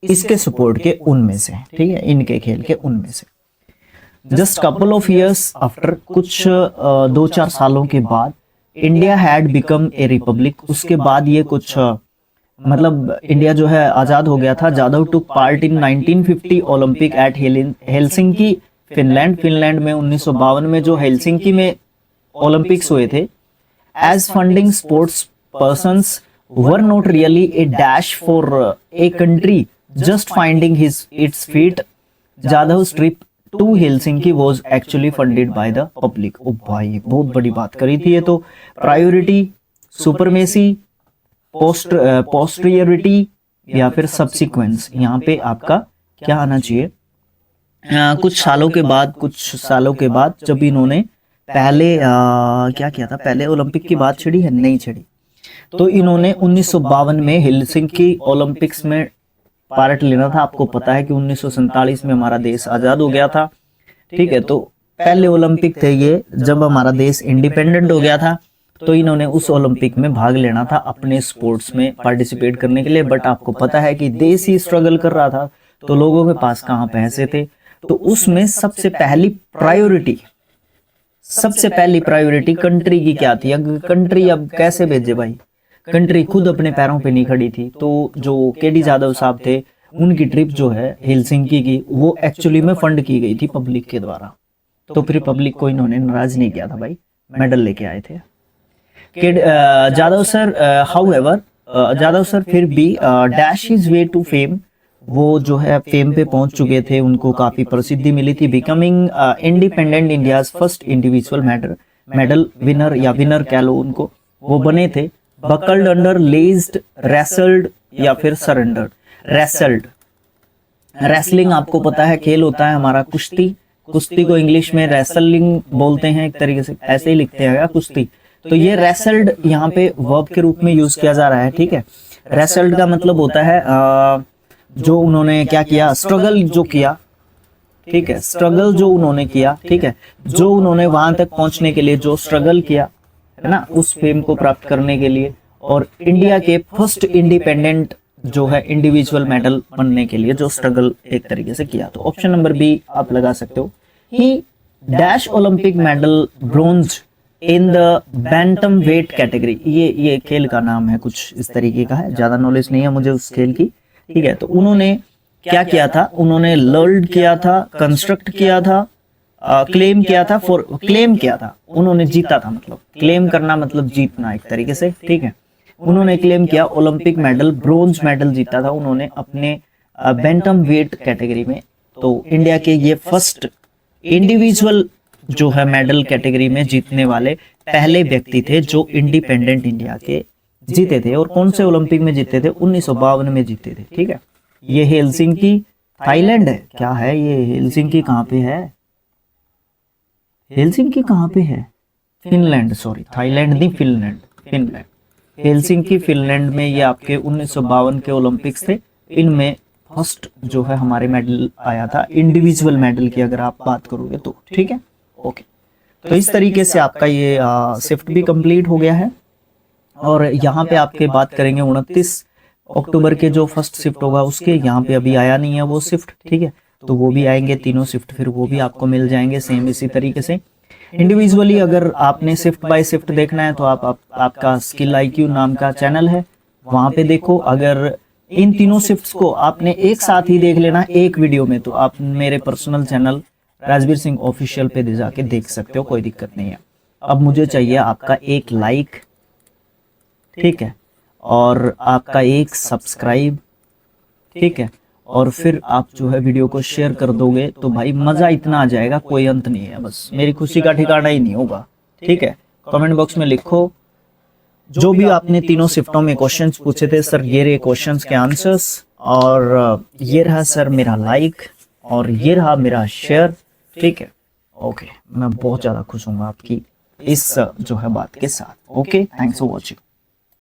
A: इसके सपोर्ट के उनमें से, ठीक है, इनके खेल के उनमें से। Just couple of years after, कुछ 2-4 सालों के बाद India had become a Republic. उसके बाद ये कुछ इंडिया जो है आज़ाद हो गया था। Jadhav took part in 1950 Olympic at Helsinki Finland में 1952 में जो हेलसिंकी में ओलंपिक्स हुए थे। As funding sports persons were not really a dash for a country just finding its feet, Jadhav's trip to Helsinki was actually funded by the public. ओ भाई बहुत बड़ी बात करी थी ये तो। प्रायोरिटी, सुपरमेसी, पोस्टीरियरिटी या फिर सब्सिक्वेंस, यहाँ पे आपका क्या आना चाहिए? कुछ सालों के बाद जब इन्होंने पहले क्या किया था, पहले ओलंपिक की बात छिड़ी है नहीं छिड़ी, तो इन्होंने 1952 में हेलसिंकी ओलंपिक्स में पार्ट लेना था। आपको पता है कि 1947 में हमारा देश आज़ाद हो गया था, ठीक है, तो पहले ओलंपिक थे ये जब हमारा देश इंडिपेंडेंट हो गया था। तो इन्होंने उस ओलंपिक में भाग लेना था अपने स्पोर्ट्स में पार्टिसिपेट करने के लिए, बट आपको पता है कि देश ही स्ट्रगल कर रहा था तो लोगों के पास कहाँ पैसे थे। तो उसमें सबसे पहली प्रायोरिटी कंट्री की क्या थी? अगर कंट्री अब कैसे भेजे भाई, कंट्री खुद अपने पैरों पे नहीं खड़ी थी। तो जो केडी जाधव साहब थे उनकी ट्रिप जो है हेलसिंकी की वो एक्चुअली में फंड की गई थी पब्लिक के द्वारा। तो फिर पब्लिक को इन्होंने नाराज नहीं किया था भाई, मेडल लेके आए थे। Jadhav sir however Jadhav sir फिर भी dash his way to fame, वो जो है फेम पे पहुंच चुके थे, उनको काफी प्रसिद्धि मिली थी। Becoming independent India's first individual medal winner या विनर कह लो उनको, वो बने थे। बकल्ड अंडर, लेज्ड, रेसल्ड या फिर सरेंडर्ड। रेसलिंग आपको पता है खेल होता है हमारा कुश्ती को इंग्लिश में रेसलिंग बोलते हैं, एक तरीके से ऐसे ही लिखते हैं कुश्ती। तो ये रेसल्ड यहाँ पे वर्ब के रूप में यूज किया जा रहा है, ठीक है। रेसल्ड का मतलब होता है जो उन्होंने क्या किया, स्ट्रगल जो किया, ठीक है, स्ट्रगल जो उन्होंने किया, ठीक है, जो उन्होंने वहां तक पहुंचने के लिए जो स्ट्रगल किया है ना, उस फेम को प्राप्त करने के लिए, और इंडिया के फर्स्ट इंडिपेंडेंट जो है इंडिविजुअल मेडल बनने के लिए जो स्ट्रगल एक तरीके से किया। तो ऑप्शन नंबर बी आप लगा सकते हो। ही dash Olympic medal bronze in the bantam weight category. ये खेल का नाम है, कुछ इस तरीके का है, ज्यादा नॉलेज नहीं है मुझे उस खेल की, ठीक है। तो उन्होंने क्या किया था, उन्होंने लर्न किया था, कंस्ट्रक्ट किया था, क्लेम किया था, उन्होंने जीता था, मतलब क्लेम करना मतलब जीतना एक तरीके से, ठीक है। उन्होंने क्लेम किया ओलंपिक मेडल, ब्रोंज मेडल जीता था उन्होंने अपने बैंटम वेट कैटेगरी में। तो इंडिया के ये फर्स्ट इंडिविजुअल जो है मेडल कैटेगरी में जीतने वाले पहले व्यक्ति थे जो इंडिपेंडेंट इंडिया के जीते थे। और कौन से ओलंपिक में जीते थे? 1952 में जीते थे, ठीक है। ये हेलसिंकी थाईलैंड है, क्या है ये? हेलसिंकी कहाँ पे है? हेलसिंकी कहाँ पे है? फिनलैंड, सॉरी थाईलैंड नहीं, फिनलैंड। हेलसिंकी फिनलैंड में ये आपके 1952 के ओलंपिक्स थे। इनमें फर्स्ट जो है हमारे मेडल आया था इंडिविजुअल मेडल की अगर आप बात करोगे तो, ठीक है, ओके। तो इस तरीके से आपका ये शिफ्ट भी कंप्लीट हो गया है। और यहाँ पे आपके बात करेंगे 29 अक्टूबर के जो फर्स्ट शिफ्ट होगा उसके, यहाँ पे अभी आया नहीं है वो शिफ्ट, ठीक है। तो वो भी आएंगे तीनों शिफ्ट, फिर वो भी आपको मिल जाएंगे सेम इसी तरीके से। इंडिविजुअली अगर आपने शिफ्ट बाय शिफ्ट देखना है तो आपका स्किल IQ नाम का चैनल है, वहाँ पे देखो। अगर इन तीनों शिफ्ट्स को आपने एक साथ ही देख लेना एक वीडियो में, तो आप मेरे personal channel Rajveer Singh official पे जाके देख सकते हो, कोई दिक्कत नहीं है। अब मुझे चाहिए आपका एक लाइक, ठीक है, और आपका एक सब्सक्राइब, ठीक है, और फिर आप जो है वीडियो को शेयर कर दोगे तो भाई मजा इतना आ जाएगा, कोई अंत नहीं है, बस मेरी खुशी का ठिकाना ही नहीं होगा, ठीक है। कमेंट बॉक्स में लिखो जो भी आपने तीनों शिफ्टों में क्वेश्चंस पूछे थे, सर ये रहे क्वेश्चंस के आंसर्स, और ये रहा सर मेरा लाइक, और ये रहा मेरा शेयर, ठीक है, ओके। मैं बहुत ज़्यादा खुश हूँ आपकी इस जो है बात के साथ। Okay, thanks for watching.